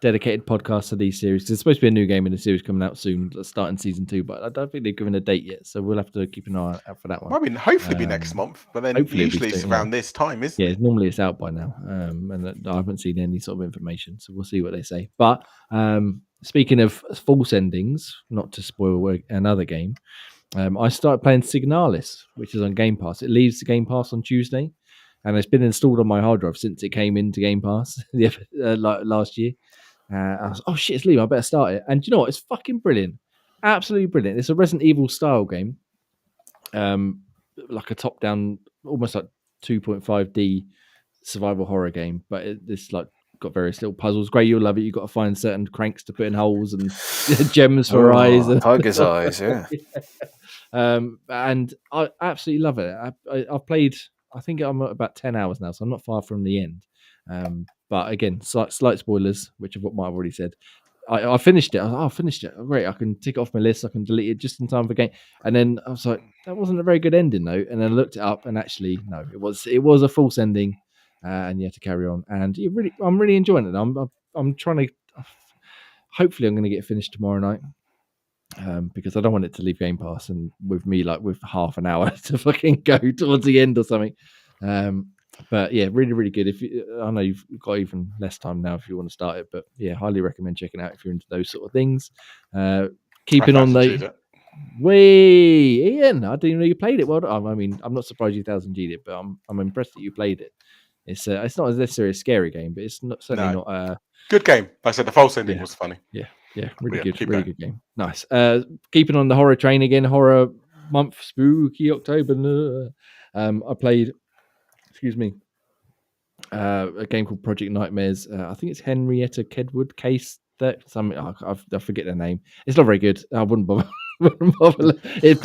dedicated podcast to these series. There's supposed to be a new game in the series coming out soon, starting season 2, but I don't think they've given a date yet, so we'll have to keep an eye out for that one. I mean, hopefully be next month, but then usually it's around this time, isn't it? Yeah, normally it's out by now, and I haven't seen any sort of information, so we'll see what they say. But speaking of false endings, not to spoil another game, I started playing Signalis, which is on Game Pass. It leaves the Game Pass on Tuesday, and it's been installed on my hard drive since it came into Game Pass last year. I was, oh shit, it's leaving. I better start it. And do you know what? It's fucking brilliant, absolutely brilliant. It's a Resident Evil style game, like a top-down, almost like 2.5D survival horror game, but it's like got various little puzzles. Great, you'll love it. You've got to find certain cranks to put in holes and gems for eyes. Tiger's eyes, yeah. And I absolutely love it. I've played, I think I'm at about 10 hours now, so I'm not far from the end. But again, slight spoilers, which might have already said. I finished it. I was like, oh, I finished it. Oh, great. I can tick it off my list. I can delete it just in time for game. And then I was like, that wasn't a very good ending, though. And then I looked it up, and actually, no, it was a false ending, and you had to carry on. And I'm really enjoying it. I'm trying to. Hopefully, I'm going to get it finished tomorrow night. Because I don't want it to leave Game Pass and with me like with half an hour to fucking go towards the end or something. But yeah, really, really good. I know you've got even less time now if you want to start it, but yeah, highly recommend checking out if you're into those sort of things. Keeping on the Ian, I didn't know you played it. Well, I mean, I'm not surprised you 1000G'd it, but I'm impressed that you played it. It's not necessarily a scary game, but it's certainly not good game. Like I said the false ending was funny. Yeah, really good game. Nice. Keeping on the horror train again, horror month, spooky October. I played, a game called Project Nightmares. I think it's Henrietta Kedwood case that something. I forget their name. It's not very good. I wouldn't bother. It's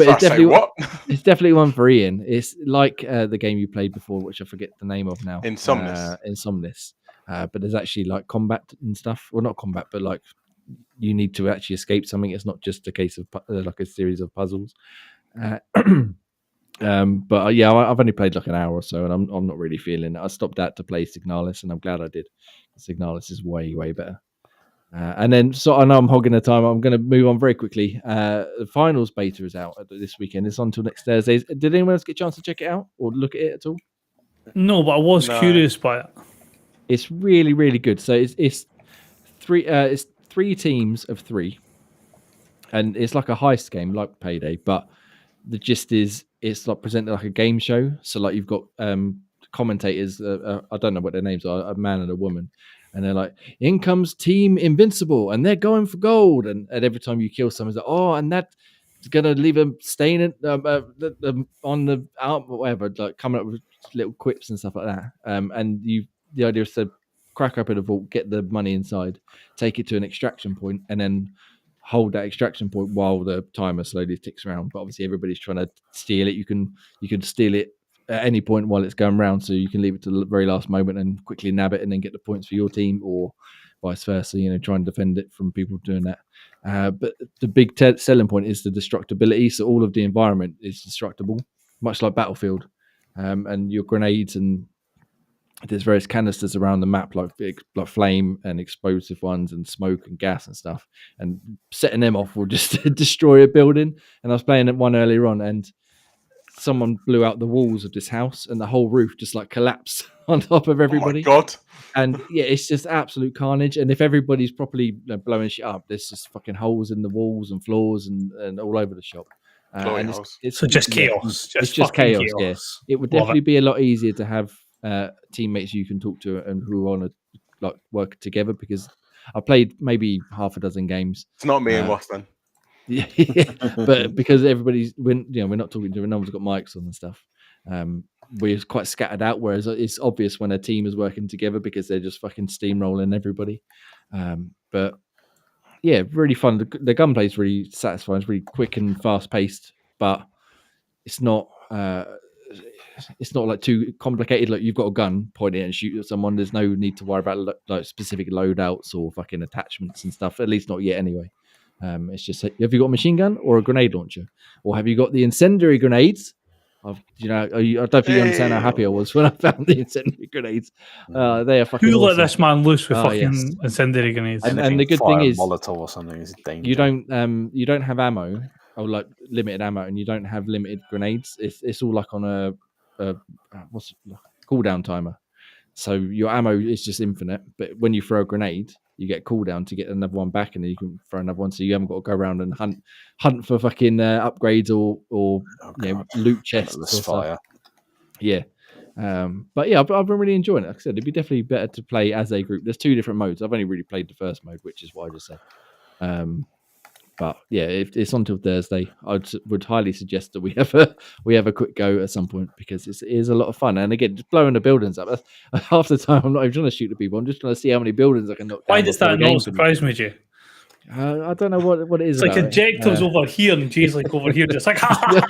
definitely one for Ian. It's like the game you played before, which I forget the name of now. Insomnis. But there's actually like combat and stuff. Well, not combat, but like you need to actually escape something. It's not just a case of like a series of puzzles. But yeah, I've only played like an hour or so, and I'm not really feeling it. I stopped that to play Signalis, and I'm glad I did. Signalis is way better. And then, so I know I'm hogging the time. I'm going to move on very quickly. The finals beta is out this weekend. It's on until next Thursday. Did anyone else get a chance to check it out or look at it at all? No, but I was curious by it. It's really, really good. So it's three teams of three, and it's like a heist game, like Payday. But the gist is, it's like presented like a game show. So like you've got commentators. I don't know what their names are, a man and a woman. And they're like, in comes Team Invincible, and they're going for gold. And every time you kill someone, it's like, oh, and that's going to leave a stain on the out, whatever, like coming up with little quips and stuff like that. And the idea is to crack open a vault, get the money inside, take it to an extraction point, and then hold that extraction point while the timer slowly ticks around. But obviously, everybody's trying to steal it. You can steal it at any point while it's going round, so you can leave it to the very last moment and quickly nab it and then get the points for your team, or vice versa, try and defend it from people doing that. But the big selling point is the destructibility, so all of the environment is destructible, much like Battlefield. And your grenades, and there's various canisters around the map, like flame and explosive ones and smoke and gas and stuff, and setting them off will just destroy a building. And I was playing one earlier on, and someone blew out the walls of this house, and the whole roof just like collapsed on top of everybody. Oh my God. And yeah, it's just absolute carnage. And if everybody's properly blowing shit up, there's just fucking holes in the walls and floors and all over the shop. And it's just chaos. It's just chaos. Yeah. It would definitely be a lot easier to have teammates you can talk to and who want to like work together, because I played maybe half a dozen games. It's not me and Ross then. Yeah, but because everybody's we're not talking to, no one's got mics on and stuff. We're quite scattered out, whereas it's obvious when a team is working together because they're just fucking steamrolling everybody. But yeah, really fun. The gunplay is really satisfying. It's really quick and fast paced, but it's not like too complicated. Like you've got a gun, point it and shoot at someone. There's no need to worry about like specific loadouts or fucking attachments and stuff. At least not yet, anyway. It's just, have you got a machine gun or a grenade launcher, or have you got the incendiary grenades? I don't think you understand how happy I was when I found the incendiary grenades. They are fucking. Who let awesome. this man loose with fucking incendiary grenades? And the good thing is, Molotov or something is dangerous. You don't have ammo, or like limited ammo, and you don't have limited grenades. It's all like on a what's cooldown timer. So your ammo is just infinite, but when you throw a grenade, you get a cooldown to get another one back, and then you can throw another one. So you haven't got to go around and hunt for fucking upgrades or loot chests or stuff. Yeah. But yeah, I've been really enjoying it. Like I said, it'd be definitely better to play as a group. There's 2 different modes. I've only really played the first mode, which is what I just said. But yeah, if it's on till Thursday, I would highly suggest that we have a quick go at some point, because it is a lot of fun. And again, just blowing the buildings up. Half the time, I'm not even trying to shoot the people. I'm just trying to see how many buildings I can knock down. Why does that not surprise me, Jay? I don't know what it is. It's like Ejecto's over here and Jay's like over here, just like I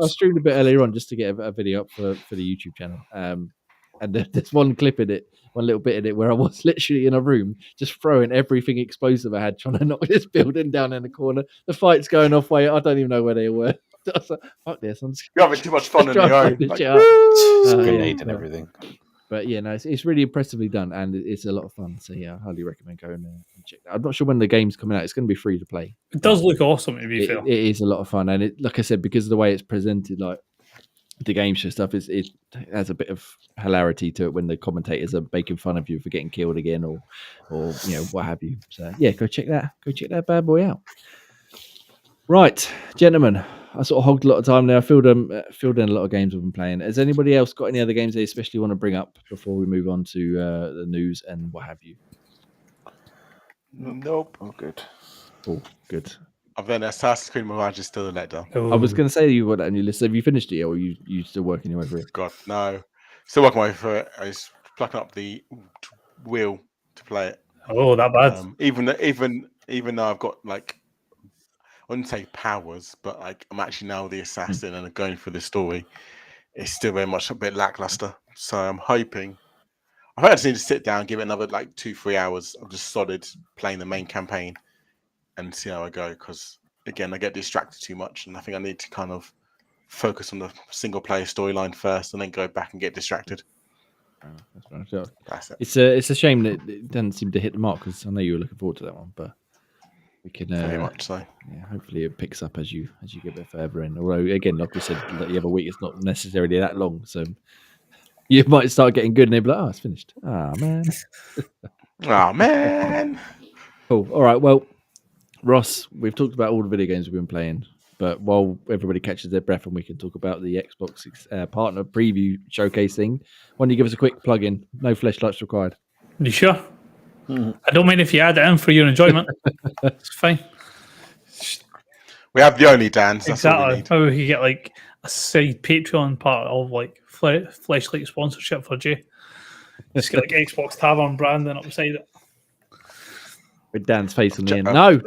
streamed a bit earlier on just to get a video up for the YouTube channel. And there's one clip in it, one little bit in it, where I was literally in a room just throwing everything explosive I had, trying to knock this building down in the corner. The fight's going off way. I don't even know where they were. I was like, fuck this. You're having too much fun in your own. Grenade and everything. But yeah, no, it's really impressively done, and it's a lot of fun. So yeah, I highly recommend going and check that. I'm not sure when the game's coming out. It's going to be free to play. It does look awesome, to be fair. It is a lot of fun, and like I said, because of the way it's presented, like the game show stuff, it has a bit of hilarity to it when the commentators are making fun of you for getting killed again, or what have you. So yeah, go check that bad boy out. Right, gentlemen, I sort of hogged a lot of time there. I filled in a lot of games we've been playing. Has anybody else got any other games they especially want to bring up before we move on to the news and what have you? Nope. Oh, good. Oh, good. I've been Assassin's Creed Mirage is still a letdown. I was going to say you got that on your list. Have you finished it, or are you still working your way through it? God, no. Still working my way through it. I was plucking up the wheel to play it. Oh, that bad. Even though I've got like, I wouldn't say powers, but like I'm actually now the assassin and I'm going for the story. It's still very much a bit lackluster. So I'm hoping. I just need to sit down, give it another like 2-3 hours of just solid playing the main campaign and see how I go. Because again, I get distracted too much, and I think I need to kind of focus on the single player storyline first, and then go back and get distracted. That's it. It's a shame that it doesn't seem to hit the mark, because I know you were looking forward to that one, but we can very much so. Yeah, hopefully it picks up as you get a bit further in. Although again, like we said, the other week, it's not necessarily that long, so you might start getting good and they'll be like, "Oh, it's finished." Oh man. Oh man. Cool. All right. Well, Ross, we've talked about all the video games we've been playing, but while everybody catches their breath and we can talk about the Xbox partner preview showcase thing, why don't you give us a quick plug-in? No fleshlights required. You sure? I don't mind if you add it in for your enjoyment. It's fine. We have the only Dans. That's exactly. All we need. Maybe we could get like a side Patreon part of like Fleshlight sponsorship for Jay. Just get like Xbox Tavern branding up beside it. With Dan's face on the end. No,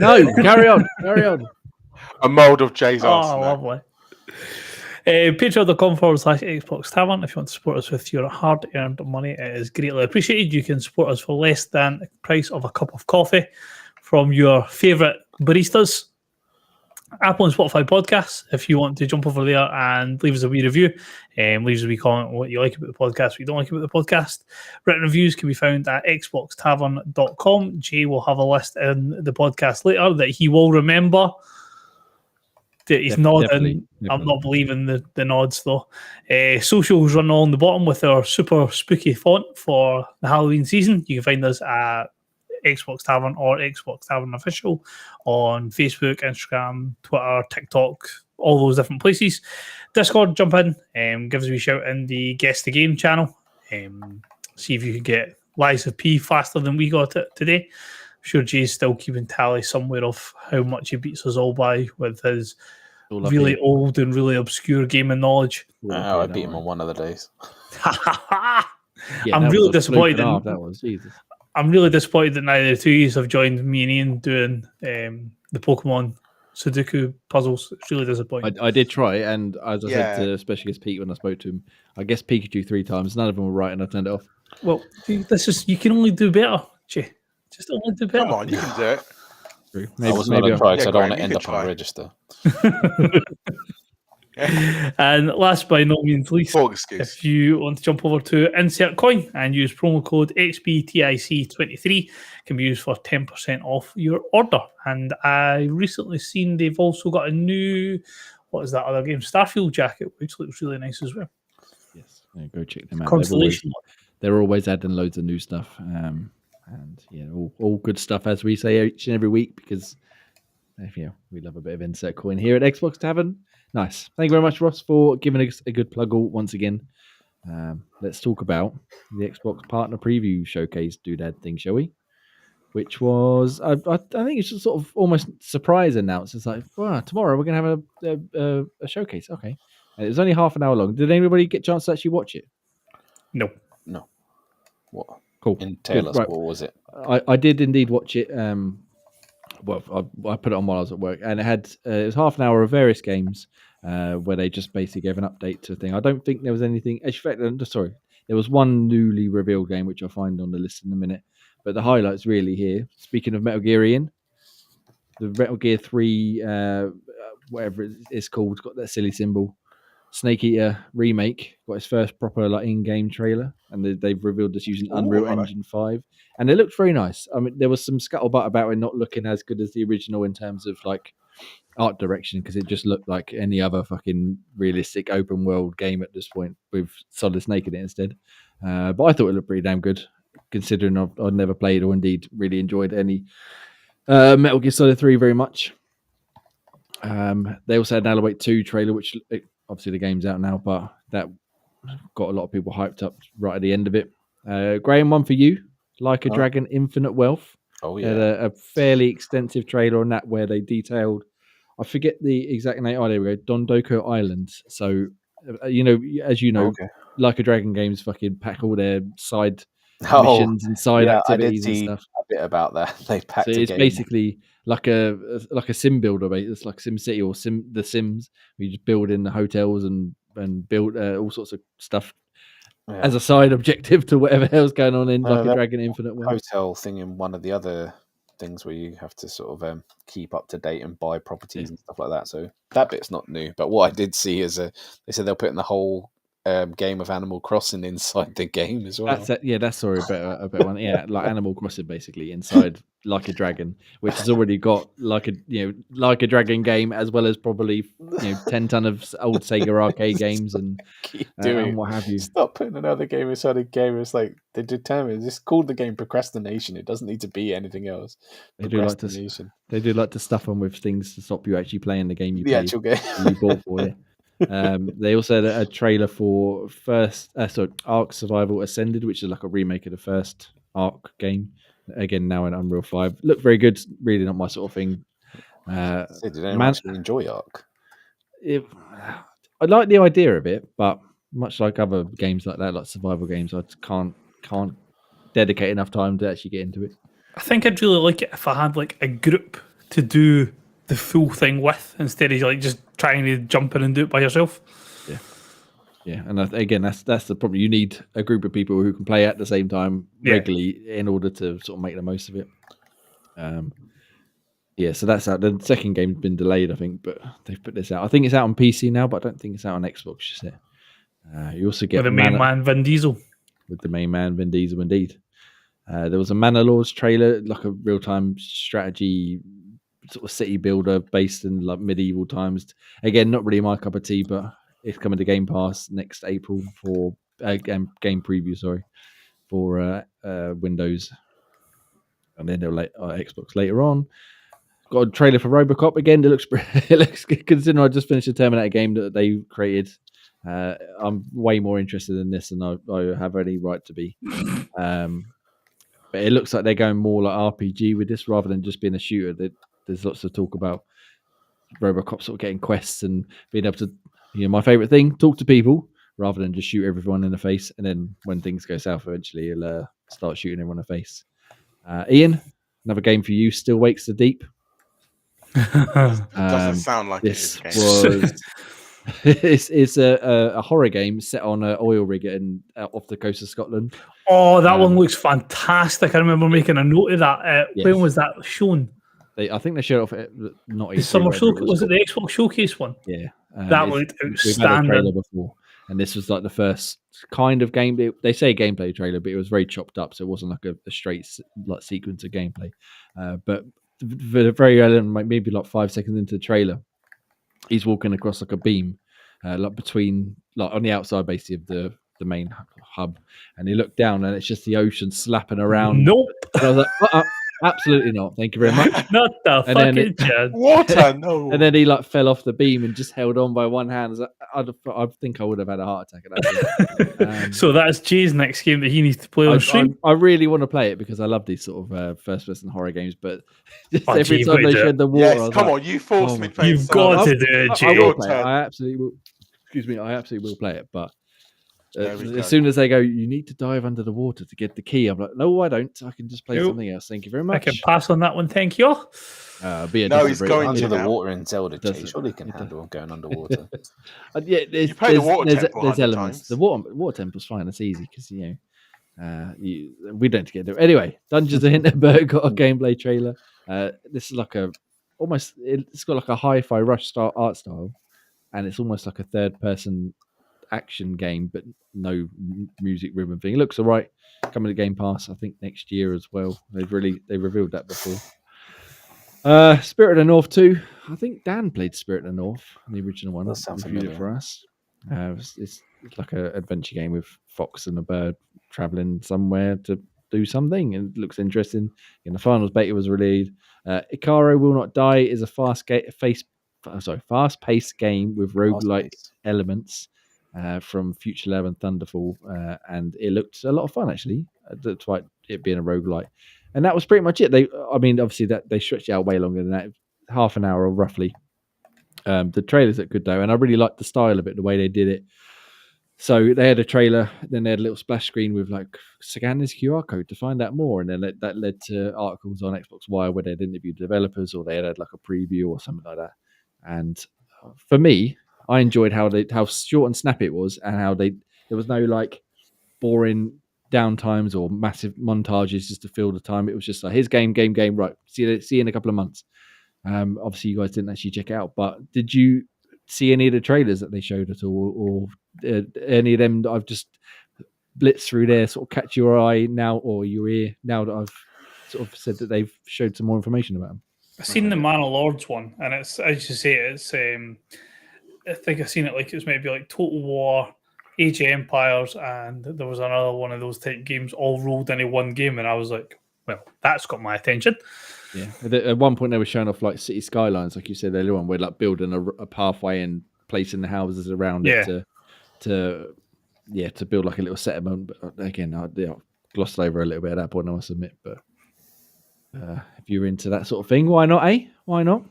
carry on. A mould of Jay's arse. Oh, lovely. Patreon.com/Xbox Tavern. If you want to support us with your hard-earned money, it is greatly appreciated. You can support us for less than the price of a cup of coffee from your favourite baristas. Apple and Spotify podcasts. If you want to jump over there and leave us a wee review, leave us a wee comment what you like about the podcast, what you don't like about the podcast. Written reviews can be found at xboxtavern.com. Jay will have a list in the podcast later that he will remember. That he's nodding. Definitely. I'm not believing the nods though. Socials run along the bottom with our super spooky font for the Halloween season. You can find us at Xbox Tavern or Xbox Tavern Official on Facebook, Instagram, Twitter, TikTok, all those different places. Discord, jump in, give us a wee shout in the Guess the Game channel. See if you can get Lies of P faster than we got it today. I'm sure Jay's still keeping tally somewhere of how much he beats us all by with his really old and really obscure gaming knowledge. I beat him on one of the days. I'm really disappointed. That was Jesus. I'm really disappointed that neither of the two of you have joined me and Ian doing the Pokemon Sudoku puzzles. It's really disappointing. I did try, and as I said to especially against Pete when I spoke to him, I guessed Pikachu 3 times. None of them were right, and I turned it off. Well, you can only do better, Jay. Just only do better. Come on, you can do it. True. I was not going to try because I don't want to end up on a register. And last but no means least, if you want to jump over to Insert Coin and use promo code XBTIC23, can be used for 10% off your order. And I recently seen they've also got a new, what is that other game? Starfield jacket, which looks really nice as well. Yes, go check them out. Constellation. they're always adding loads of new stuff. And yeah, all good stuff, as we say each and every week, because we love a bit of insert coin here at Xbox Tavern. Nice. Thank you very much, Ross, for giving us a good plug once again. Let's talk about the Xbox Partner Preview Showcase doodad thing, shall we? Which was, I think it's just sort of almost surprise announced. It's like, wow, tomorrow we're going to have a showcase. Okay. And it was only half an hour long. Did anybody get a chance to actually watch it? No. What? Cool. Entail us. Right. What was it? I did indeed watch it. Well, I put it on while I was at work, and it was half an hour of various games where they just basically gave an update to a thing. I don't think there was anything. In fact, sorry, there was one newly revealed game which I'll find on the list in a minute. But the highlights really here. Speaking of Metal Gear, Ian, the Metal Gear 3, whatever it's called, got that silly symbol. Snake Eater remake got its first proper in-game trailer, and they've revealed this using Unreal Engine 5, and it looked very nice. I mean, there was some scuttlebutt about it not looking as good as the original in terms of art direction, because it just looked like any other fucking realistic open world game at this point with Solid Snake in it instead. But I thought it looked pretty damn good, considering I've never played or indeed really enjoyed any Metal Gear Solid 3 very much. They also had an Alan Wake 2 trailer, which obviously the game's out now, but that got a lot of people hyped up right at the end of it. Graham, one for you, Like a Dragon Infinite Wealth. Oh, yeah. Had a fairly extensive trailer on that where they detailed, I forget the exact name. Oh, there we go. Dondoko Islands. So, as you know, okay. Like a Dragon games fucking pack all their side missions and side activities and stuff. A bit about that. They packed. So it's basically like a sim builder, mate. It's like Sim City or The Sims. We just build in the hotels and build all sorts of stuff as a side objective to whatever hell's going on in Like a Dragon Infinite Wealth. Hotel thing in one of the other things where you have to sort of keep up to date and buy properties and stuff like that. So that bit's not new. But what I did see is they said they'll put in the whole game of Animal Crossing inside the game as well. That's a better one. Yeah, like Animal Crossing basically inside Like a Dragon, which has already got Like a Dragon game as well as probably 10 ton of old Sega arcade games and what have you. Stop putting another game inside a game. It's like they determined. It's called the game Procrastination. It doesn't need to be anything else. They do like to stuff them with things to stop you actually playing the game actual game you bought for it. They also had a trailer for Ark Survival Ascended, which is like a remake of the first Ark game. Again, now in Unreal 5. Looked very good. Really not my sort of thing. Did anyone actually enjoy Ark? I like the idea of it, but much like other games like that, like survival games, I can't dedicate enough time to actually get into it. I think I'd really like it if I had a group to do the full thing with, instead of just trying to jump in and do it by yourself. Yeah, and again, that's the problem. You need a group of people who can play at the same time regularly in order to sort of make the most of it. So that's out. The second game's been delayed, I think, but they've put this out. I think it's out on PC now, but I don't think it's out on Xbox just yet. You also get with the main man Vin Diesel. With the main man Vin Diesel, indeed. There was a Manor Lords trailer, like a real-time strategy sort of city builder based in medieval times. Again, not really my cup of tea, but it's coming to Game Pass next April for game preview. For Windows, and then they'll Xbox later on. Got a trailer for RoboCop again. It looks good, considering I just finished a Terminator game that they created. I'm way more interested in this than I have any right to be. But it looks like they're going more like RPG with this rather than just being a shooter. There's lots of talk about RoboCop sort of getting quests and being able to, my favorite thing, talk to people rather than just shoot everyone in the face. And then when things go south, eventually you'll start shooting everyone in the face. Ian, another game for you, Still Wakes the Deep. Doesn't sound like this it's a horror game set on an oil rig off the coast of Scotland. Oh, that one looks fantastic. I remember making a note of that. When was that shown? I think they showed off it. Not the summer showcase. Was it the Xbox Showcase one? Yeah, that looked outstanding. We've had a trailer before, and this was like the first kind of game. They say gameplay trailer, but it was very chopped up, so it wasn't like a straight sequence of gameplay. But for the very early, maybe 5 seconds into the trailer, he's walking across a beam, between on the outside basically of the main hub, and you look down and it's just the ocean slapping around. Nope. And I was like, absolutely not. Thank you very much. Not the And then fucking chance. Water, no. And then he like fell off the beam and just held on by one hand. I think I would have had a heart attack at that point. So that's Jay's next game that he needs to play on stream. I really want to play it because I love these sort of first-person horror games. But just Oh, every Jay, time they you've got to shed the water, I Yes, was come like, on, you forced me to play. You've got to do it, I Jay. will play it. turn. I absolutely will. Excuse me. I absolutely will play it. But There we go. as soon as they go, you need to dive under the water to get the key. I'm like, no, I don't. I can just play Nope. something else. Thank you very I much. can pass on that one, thank you. No, he's going Under to the now. water in Zelda, Jay. Doesn't- Surely you can it handle going underwater. Yeah, there's, You play the there's- water there's, temple there's 100 elements. times. The water temple's fine. It's easy because we don't get there. Anyway, Dungeons of Hinterberg got a gameplay trailer. This is like it's got like a hi-fi rush style art style, and it's almost like a third-person action game, but no music rhythm thing. It looks all right. Coming to Game Pass, I think next year as well. They revealed that before. Spirit of the North 2. I think Dan played Spirit of the North, the original one. That sounds Reviewed it for us. It's like an adventure game with fox and a bird traveling somewhere to do something, and it looks interesting. In the finals beta was released. Icaro Will Not Die is a fast-paced game with roguelike elements from Future Lab and Thunderfall, and it looked a lot of fun actually, despite it being a roguelike. And that was pretty much it. Obviously that they stretched it out way longer than that, half an hour roughly. The trailers look good though, and I really liked the style of it, the way they did it. So they had a trailer, then they had a little splash screen with like scan this QR code to find out more, and then that led to articles on Xbox Wire where they'd interviewed developers or they had like a preview or something like that. And for me, I enjoyed how short and snappy it was, and how there was no like boring downtimes or massive montages just to fill the time. It was just like, here's game, right, see you in a couple of months. Obviously you guys didn't actually check it out, but did you see any of the trailers that they showed at all, or any of them that I've just blitzed through there sort of catch your eye now or your ear now that I've sort of said that they've showed some more information about them? I've seen the Man of Lords one, and it's, as you say, it's I think I've seen it like it's maybe like Total War, Age of Empires, and there was another one of those type games all rolled into one game, and I was like, well, that's got my attention. Yeah. At one point they were showing off like city skylines, like you said earlier on, where like building a pathway and placing the houses around it to build like a little settlement. But again, I glossed over a little bit at that point, I must admit. But if you're into that sort of thing, why not? Why not?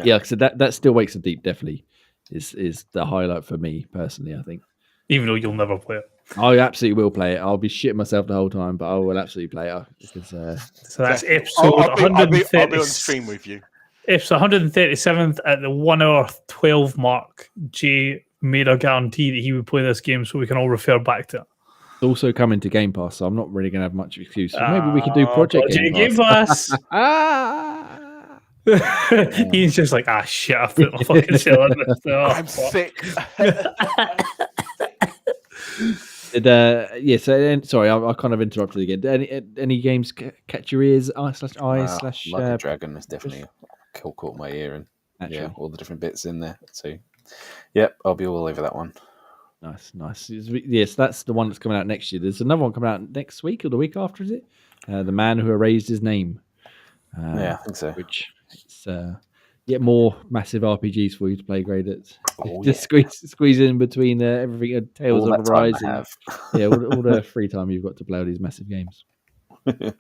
Yeah, so that Still Wakes the Deep definitely is the highlight for me personally, I think. Even though you'll never play it. I absolutely will play it. I'll be shitting myself the whole time, but I will absolutely play it. Because, so that's episode I'll be on stream with you. Episode 137th at the 1 hour 12 mark. Jay made a guarantee that he would play this game, so we can all refer back to it. It's also coming to Game Pass, so I'm not really going to have much excuse. So maybe we could do Project Game Pass. He's just like, shit, I put my fucking shit on this. I'm sick. Sorry, I kind of interrupted again. Did any games catch your ears? Like a Dragon is definitely caught my ear, and all the different bits in there. So, yep, I'll be all over that one. Nice. Yes, that's the one that's coming out next year. There's another one coming out next week or the week after, is it? The Man Who Erased His Name. I think so. Which it's yet more massive RPGs for you to play, Grade. Just squeeze in between everything, Tales all of that Arise. time I have. all the free time you've got to play all these massive games. But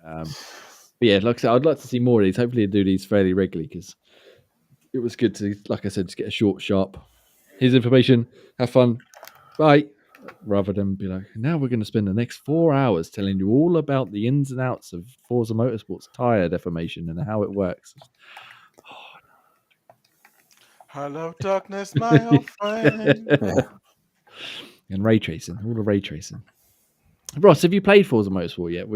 yeah, like I said, I'd like to see more of these. Hopefully, do these fairly regularly because it was good to, like I said, just get a short, sharp. Here's information. Have fun. Bye. Rather than be like, now we're going to spend the next 4 hours telling you all about the ins and outs of Forza Motorsport's tire deformation and how it works. Hello, darkness, my old friend. And ray tracing, all the ray tracing. Ross, have you played Forza Motorsport yet?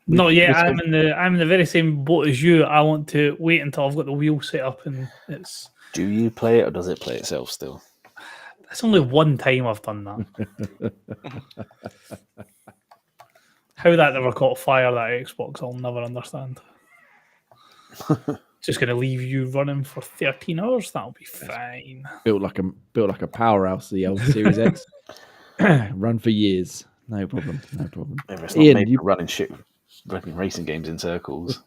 Not yet. I'm in the very same boat as you. I want to wait until I've got the wheel set up, and it's. Do you play it, or does it play itself still? It's only one time I've done that. How that never caught fire, that Xbox, I'll never understand. Just going to leave you running for 13 hours. That'll be fine. Built like a powerhouse, the old Series X. Run for years. No problem. No problem. Maybe it's not Ian, made for running racing games in circles.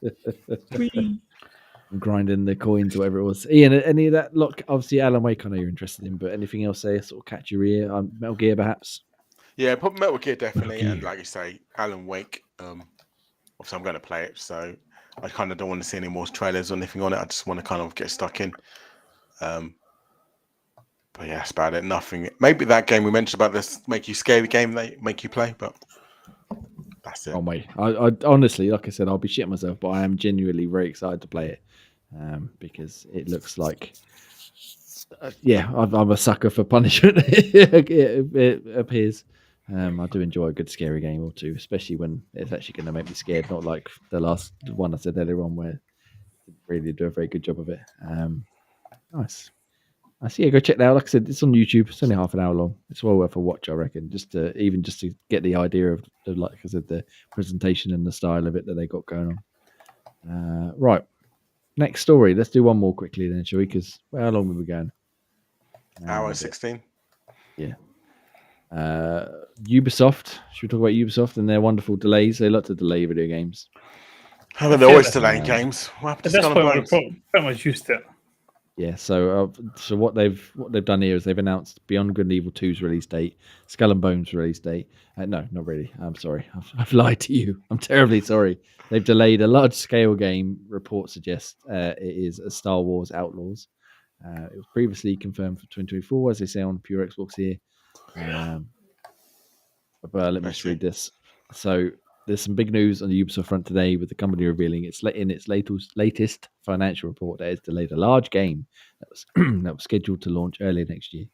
grinding the coins, whatever it was. Ian, any of that? Look, obviously, Alan Wake, I know you're interested in, but anything else there sort of catch your ear? Metal Gear, perhaps? Yeah, put Metal Gear definitely, Metal and Gear. like you say, Alan Wake. Obviously, I'm going to play it, so I kind of don't want to see any more trailers or anything on it. I just want to kind of get stuck in. But yeah, that's about it. Nothing. Maybe that game we mentioned about this make you scary game they make you play, but that's it. Oh mate, I honestly, like I said, I'll be shitting myself, but I am genuinely very excited to play it because it looks like, I'm a sucker for punishment. it appears. I do enjoy a good scary game or two, especially when it's actually going to make me scared, not like the last one I said earlier on where it didn't really do a very good job of it. Nice. I see. Go check that out. Like I said, it's on YouTube. It's only half an hour long. It's well worth a watch, I reckon. Just to get the idea of like I said, the presentation and the style of it that they got going on. Right. Next story. Let's do one more quickly then, shall we? Because how long have we going? Hour 16. Yeah. Ubisoft. Should we talk about Ubisoft and their wonderful delays? They like to delay video games. How are they always delaying games? What happened to At this Skull and point, we're Bones? pretty much used to it. Yeah, so what they've done here is they've announced Beyond Good and Evil 2's release date, Skull and Bones release date. No, not really. I'm sorry. I've lied to you. I'm terribly sorry. They've delayed a large-scale game. Reports suggest it is a Star Wars Outlaws. It was previously confirmed for 2024, as they say on Pure Xbox here. But let me just read this. So there's some big news on the Ubisoft front today, with the company revealing in its latest financial report that it's delayed a large game that was that was scheduled to launch earlier next year.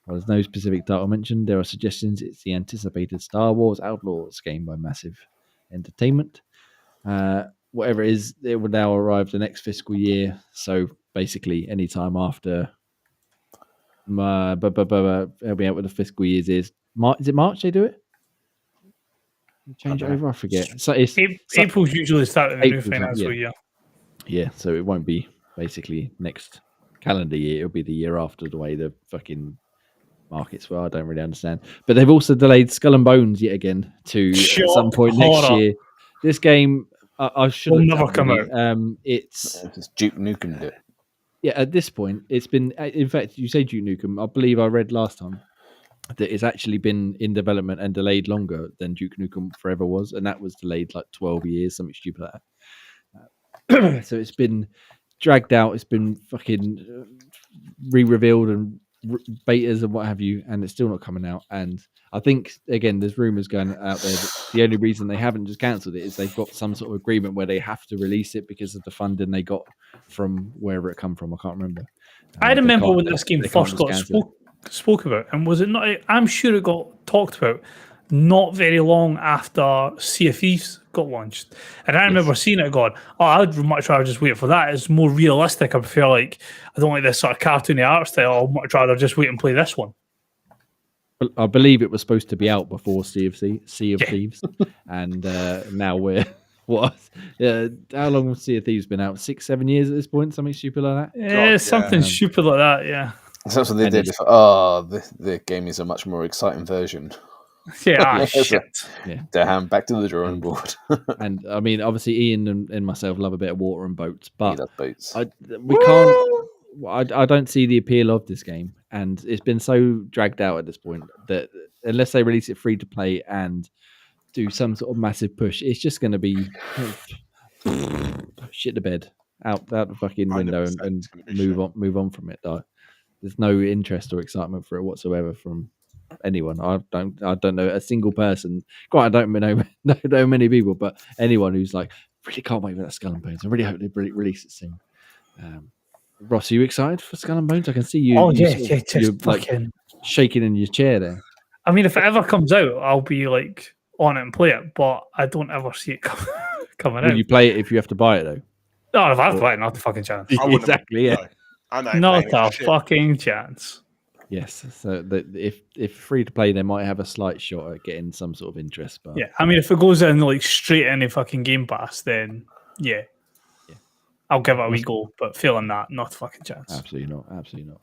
While there's no specific title mentioned, there are suggestions it's the anticipated Star Wars Outlaws game by Massive Entertainment. Whatever it is, it will now arrive the next fiscal year. So basically, any time after. Help me out with the fiscal years is it March they do it? Change it over, I forget. So April's usually starting the new April's financial year. Yeah, so it won't be basically next calendar year. It'll be the year after, the way the fucking markets were. I don't really understand. But they've also delayed Skull and Bones yet again to at some point next year. This game, I should will never come out. It's Duke Nukem did it. Yeah, at this point, it's been. In fact, you say Duke Nukem. I believe I read last time that it's actually been in development and delayed longer than Duke Nukem Forever was, and that was delayed like 12 years, something stupid like that. So it's been dragged out. It's been fucking re-revealed and betas and what have you, and it's still not coming out. And I think, again, there's rumours going out there that the only reason they haven't just cancelled it is they've got some sort of agreement where they have to release it because of the funding they got from wherever it come from. I can't remember. I remember when this game first got spoke about, and was it not? I'm sure it got talked about not very long after Sea of Thieves got launched, and I remember seeing it going, "Oh, I'd much rather just wait for that. It's more realistic. I prefer I don't like this sort of cartoony art style. I'll much rather just wait and play this one." I believe it was supposed to be out before Sea of Thieves, and now we're what? How long has Sea of Thieves been out? 6-7 years at this point, something stupid like that. Yeah, something stupid like that. Yeah. So that's what they did. The game is a much more exciting version. Yeah, shit. Yeah. Damn, back to the drawing board. And I mean, obviously, Ian and myself love a bit of water and boats, but boats. we can't. I don't see the appeal of this game, and it's been so dragged out at this point that unless they release it free to play and do some sort of massive push, it's just going to be shit the bed out the fucking window and move on from it. There's no interest or excitement for it whatsoever from anyone. I don't know a single person. Quite, I don't know many people, but anyone who's like, really can't wait for that Skull and Bones. I really hope they release it soon. Ross, are you excited for Skull and Bones? I can see you. Oh you're fucking shaking in your chair there. I mean, if it ever comes out, I'll be on it and play it, but I don't ever see it coming out. Will you play it if you have to buy it though? No, if I have to play it, not a fucking chance. Exactly, yeah. Not a fucking chance. Yes, so if free to play, they might have a slight shot at getting some sort of interest. But yeah, I mean, if it goes in straight into fucking Game Pass, then yeah. I'll give it a wee go. But failing that, not a fucking chance. Absolutely not.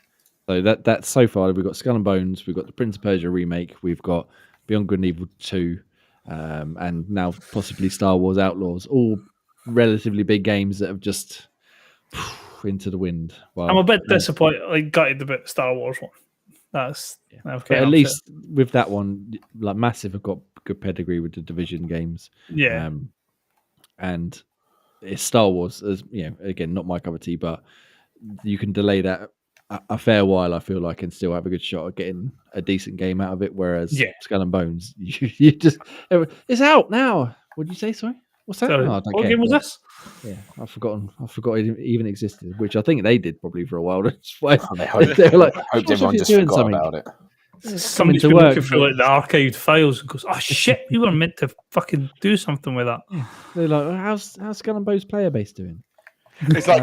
So that's so far. We've got Skull and Bones, we've got the Prince of Persia remake, we've got Beyond Good and Evil 2, and now possibly Star Wars Outlaws. All relatively big games that have just into the wind. Well, I'm a bit disappointed. Like gutted about the Star Wars one. That's but at least with that one, like Massive have got good pedigree with the Division games. Yeah. And it's Star Wars, as again, not my cup of tea, but you can delay that a fair while, I feel like, and still have a good shot at getting a decent game out of it. Whereas Skull and Bones, you just it's out now. What did you say? Sorry, what's that? Sorry, what game was this? Yeah, I forgot it even existed, which I think they did probably for a while. That's why they hoped everyone just forgot about it. Somebody's been looking through like the archived files and goes, "Oh shit, we were meant to fucking do something with that." Yeah. They're like, "How's Skull and Bones player base doing?" It's like,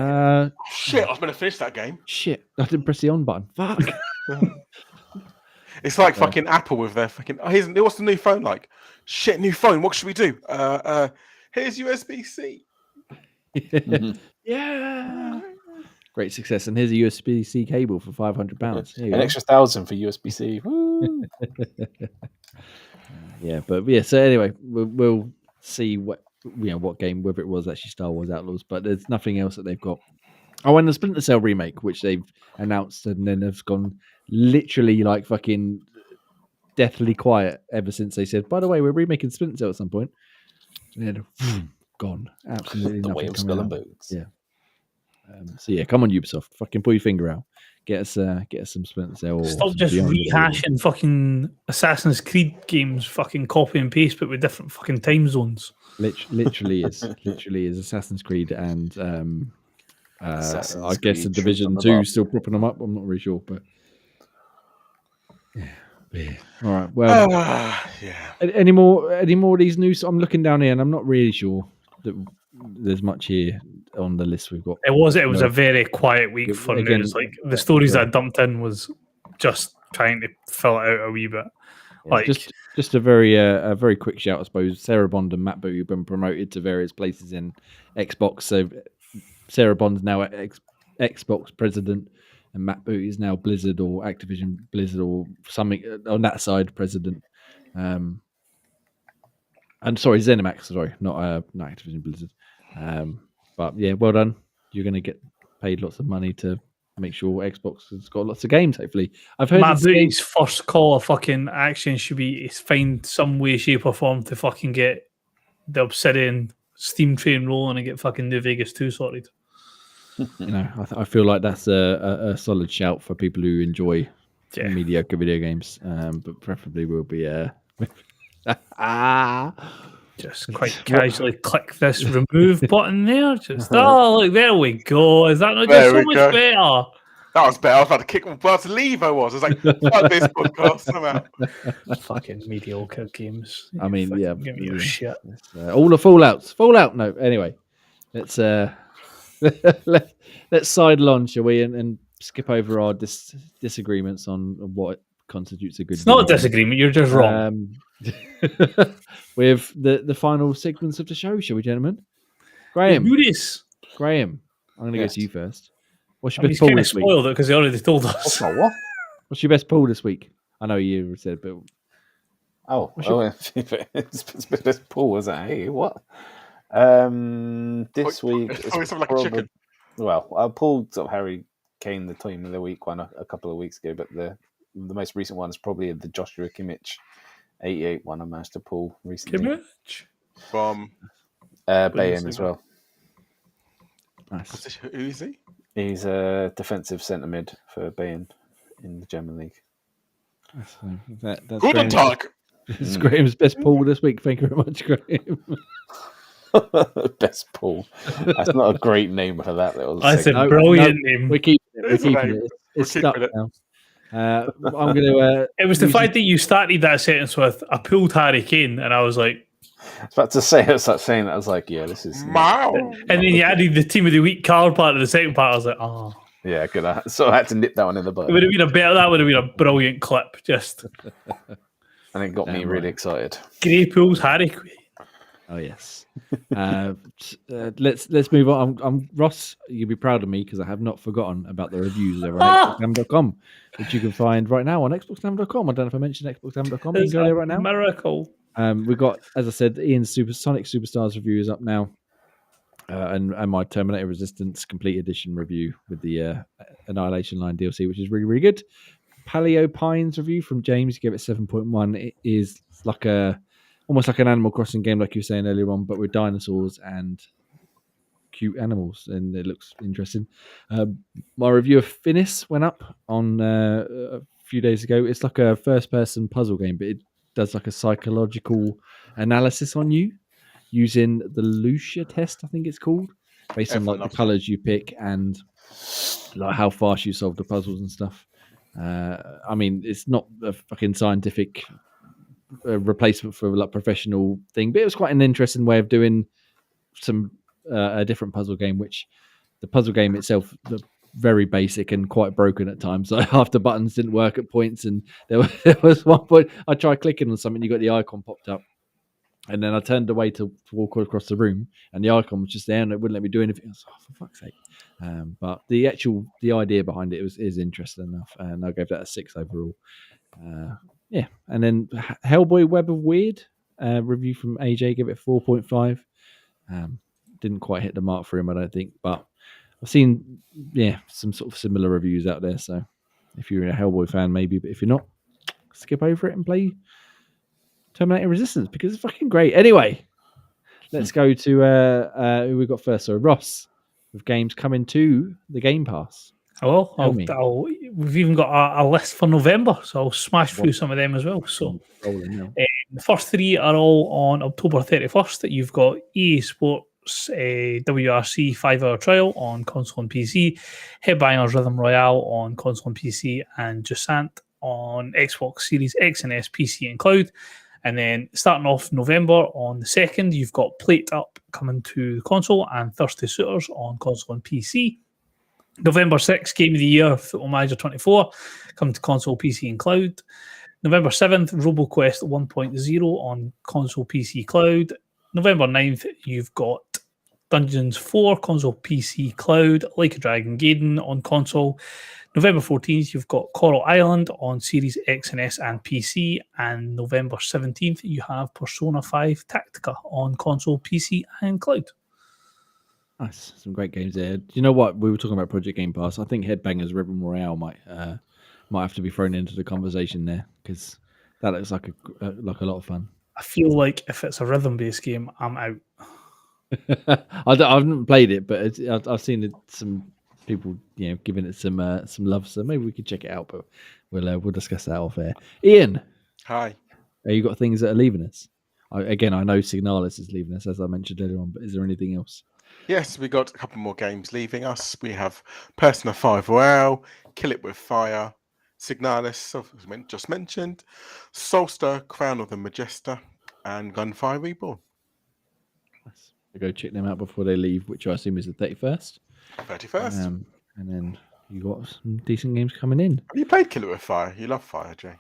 shit, I was going to finish that game. Shit, I didn't press the on button. Fuck. It's like fucking Apple with their fucking. What's the new phone like? Shit, new phone. What should we do? Here's USB-C. Yeah. Great success, and here's a USB-C cable for £500. An extra 1,000 for USB-C. Woo. So anyway, we'll see what game, whether it was actually Star Wars Outlaws, but there's nothing else that they've got. Oh, and the Splinter Cell remake, which they've announced, and then have gone literally like fucking deathly quiet ever since they said, by the way, we're remaking Splinter Cell at some point. And then gone. Absolutely the way of Skull and Bones. Yeah. Come on, Ubisoft. Fucking pull your finger out. Get us some Splinter Cell. Stop just rehashing fucking Assassin's Creed games, fucking copy and paste, but with different fucking time zones. Literally is Assassin's Creed and I guess the Division 2 still propping them up. I'm not really sure, but yeah. All right. Well, Any more of these news? I'm looking down here, and I'm not really sure that there's much here on the list we've got. It was a very quiet week for news. Like the stories that I dumped in was just trying to fill it out a wee bit. Like just a very quick shout, I suppose. Sarah Bond and Matt Booty have been promoted to various places in Xbox. So Sarah Bond's now Xbox president, and Matt Booty is now Blizzard or Activision Blizzard or something on that side president. I'm sorry, ZeniMax. Sorry, not Activision Blizzard. But yeah, well done. You're going to get paid lots of money to make sure Xbox has got lots of games. Hopefully, I've heard Matt Booty's first call of fucking action should be find some way, shape, or form to fucking get the Obsidian Steam train rolling and get fucking New Vegas 2 sorted. I feel like that's a solid shout for people who enjoy mediocre video games, but preferably will be just quite casually click this remove button there. Just look, there we go. Is that not just so much better? That was better. I was about to kick my butt to leave. I was like, fuck this podcast. I'm out. Fucking mediocre games. I mean, give me your shit. All the Fallout. No, anyway, let's let's sidle on, shall we, and skip over our disagreements on what constitutes a good. It's not a disagreement. You're just wrong. With the final segments of the show, shall we, gentlemen? Graham, I'm going to go to you first. What's your best pull this week? Spoiled it because they already told us. What? What's your best pull this week? I know you said, but it's best pull, was that? Hey, what? This week, like a chicken. Well, I pulled sort of Harry Kane, the Team of the Week one a couple of weeks ago, but the most recent one is probably the Joshua Kimmich 88 one I managed to pull recently. Kimmich from Bayern as well. Nice. Who is he? He's a defensive centre mid for Bayern in the German league. That's Guten Tag. It's Graham's best pull this week. Thank you very much, Graham. Best pull. That's not a great name for that little. That's a brilliant name. We're keeping it. It's stuck now. I'm going to. It was the fact that you started that sentence with "I pulled Harry Kane," and I was like, I was about to say, I started saying that. I was like, yeah, this is. Wow. And then you added the Team of the Week card part of the second part. I was like, oh. Yeah, good. So I had to nip that one in the bud. That would have been a brilliant clip. Just. And it got me really excited. Gray pulls Harry Kane. Oh yes. Let's move on. I'm Ross. You'll be proud of me because I have not forgotten about the reviews over on xboxam.com, which you can find right now on xboxam.com. I don't know if I mentioned xboxam.com. You can go there right now. Miracle. We've got, as I said, Ian's Sonic Superstars review is up now, and my Terminator Resistance Complete Edition review with the Annihilation Line DLC, which is really, really good. Paleo Pines review from James gave it 7.1. It is like almost like an Animal Crossing game, like you were saying earlier on, but with dinosaurs and cute animals, and it looks interesting. My review of Finis went up on a few days ago. It's like a first-person puzzle game, but it does like a psychological analysis on you using the Lucia test, I think it's called, based on like the colors you pick and like how fast you solve the puzzles and stuff. I mean, it's not a fucking scientific replacement for like professional thing, but it was quite an interesting way of doing some a different puzzle game, which the puzzle game itself very basic and quite broken at times. So half the buttons didn't work at points, and there was one point I tried clicking on something, you got the icon popped up, and then I turned away to walk across the room, and the icon was just there, and it wouldn't let me do anything. I was like, for fuck's sake! But the idea behind it is interesting enough, and I gave that a 6 overall. Yeah, and then Hellboy Web of Weird review from AJ, gave it 4.5. Didn't quite hit the mark for him, I don't think, but I've seen some sort of similar reviews out there. So if you're a Hellboy fan, maybe, but if you're not, skip over it and play Terminator Resistance because it's fucking great. Anyway, let's go to who we got first. So Ross, with games coming to the Game Pass. Oh, we've even got a list for November, so I'll smash through some of them as well. So the first 3 are all on October 31st. You've got EA Sports WRC 5-hour trial on console and PC, Headbangers Rhythm Royale on console and PC, and Jusant on Xbox Series X and S, PC and cloud. And then starting off November on the 2nd, you've got Plate Up coming to the console and Thirsty Suitors on console and PC. November 6th, Game of the Year, Football Manager 24, coming to console, PC and cloud. November 7th, RoboQuest 1.0 on console, PC, cloud. November 9th, you've got Dungeons 4, console, PC, cloud. Like a Dragon Gaiden on console. November 14th, you've got Coral Island on Series X and S and PC. And November 17th, you have Persona 5 Tactica on console, PC, and cloud. Nice, some great games there. Do you know what we were talking about? Project Game Pass. I think Headbangers Rhythm Royale might have to be thrown into the conversation there because that looks like a lot of fun. I feel like if it's a rhythm-based game, I'm out. I haven't played it, but I've seen some people, giving it some love. So maybe we could check it out. But we'll discuss that off air. Ian, hi. You got things that are leaving us? I know Signalis is leaving us, as I mentioned earlier on. But is there anything else? Yes, we got a couple more games leaving us. We have Persona 5 Royale, Kill It With Fire, Signalis, just mentioned, Soulstar, Crown of the Majesta, and Gunfire Reborn. Nice. I'll go check them out before they leave, which I assume is the 31st. 31st. And then you got some decent games coming in. Have you played Kill It With Fire? You love fire, Jay.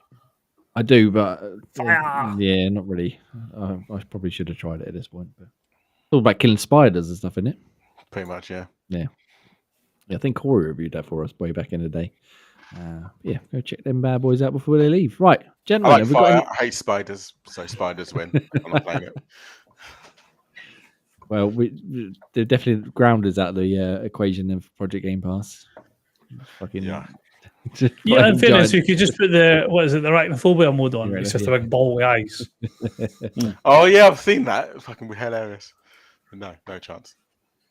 I do, but not really. I probably should have tried it at this point, but. It's all about killing spiders and stuff, isn't it? Pretty much, yeah. Yeah. I think Corey reviewed that for us way back in the day. Go check them bad boys out before they leave. Right, gentlemen. I like fire. I hate spiders, so spiders win. I'm not playing it. Well, they're definitely grounders out of the equation of Project Game Pass. Fucking yeah. In fairness, we could just put the arachnophobia mode on. It's just a big ball with eyes. Oh yeah, I've seen that. It's fucking hilarious. No chance.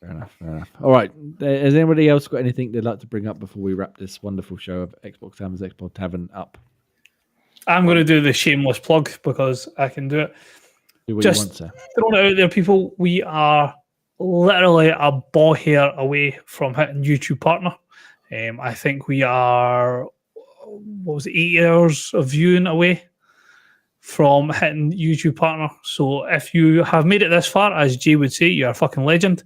Fair enough. All right. Has anybody else got anything they'd like to bring up before we wrap this wonderful show of Xbox Tavern's Xbox Tavern up? I'm going to do the shameless plug because I can do it. Do what just you want, sir. Throwing it out there, people. We are literally a ball hair away from hitting YouTube partner. I think we are, 8 hours of viewing away from hitting YouTube partner. So if you have made it this far, as Jay would say, you're a fucking legend.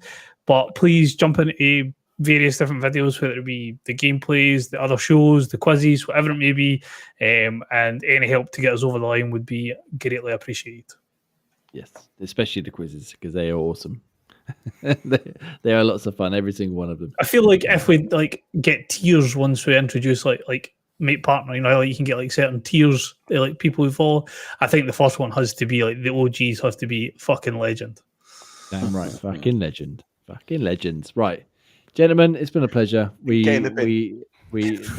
But please jump into various different videos, whether it be the gameplays, the other shows, the quizzes, whatever it may be. And any help to get us over the line would be greatly appreciated. Yes, especially the quizzes because they are awesome. they are lots of fun. Every single one of them. I feel like if we like get tiers once we introduce like mate partner, like you can get like certain tiers, like people who follow. I think the first one has to be like the OGs have to be fucking legend. Damn right, fucking legend, fucking legends. Right, gentlemen, it's been a pleasure. Get in the bin.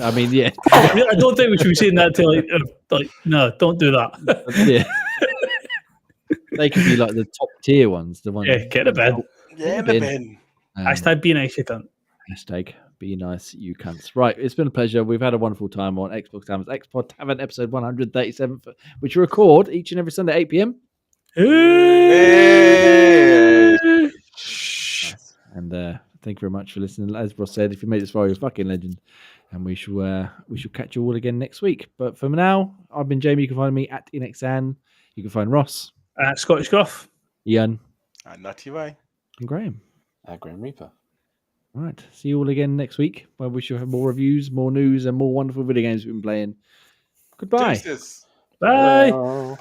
I mean, yeah, I don't think we should be saying that to like no, don't do that. yeah. They could be like the top tier ones, the ones. Yeah, get a bed. Yeah, in the bin. Hashtag be nice, you cunt. Hashtag be nice, you cunts. Right, it's been a pleasure. We've had a wonderful time on Xbox Taverns, Xpod Tavern episode 137, which we record each and every Sunday at 8 p.m. Hey! And thank you very much for listening. As Ross said, if you made this far, you're a fucking legend. And we shall catch you all again next week. But for now, I've been Jamie. You can find me at Inexan. You can find Ross. Scottish Gruff. Ian. And Nutty Ray. And Graham. Grim Reaper. All right. See you all again next week, where we shall have more reviews, more news, and more wonderful video games we've been playing. Goodbye. Deuces. Bye. Well,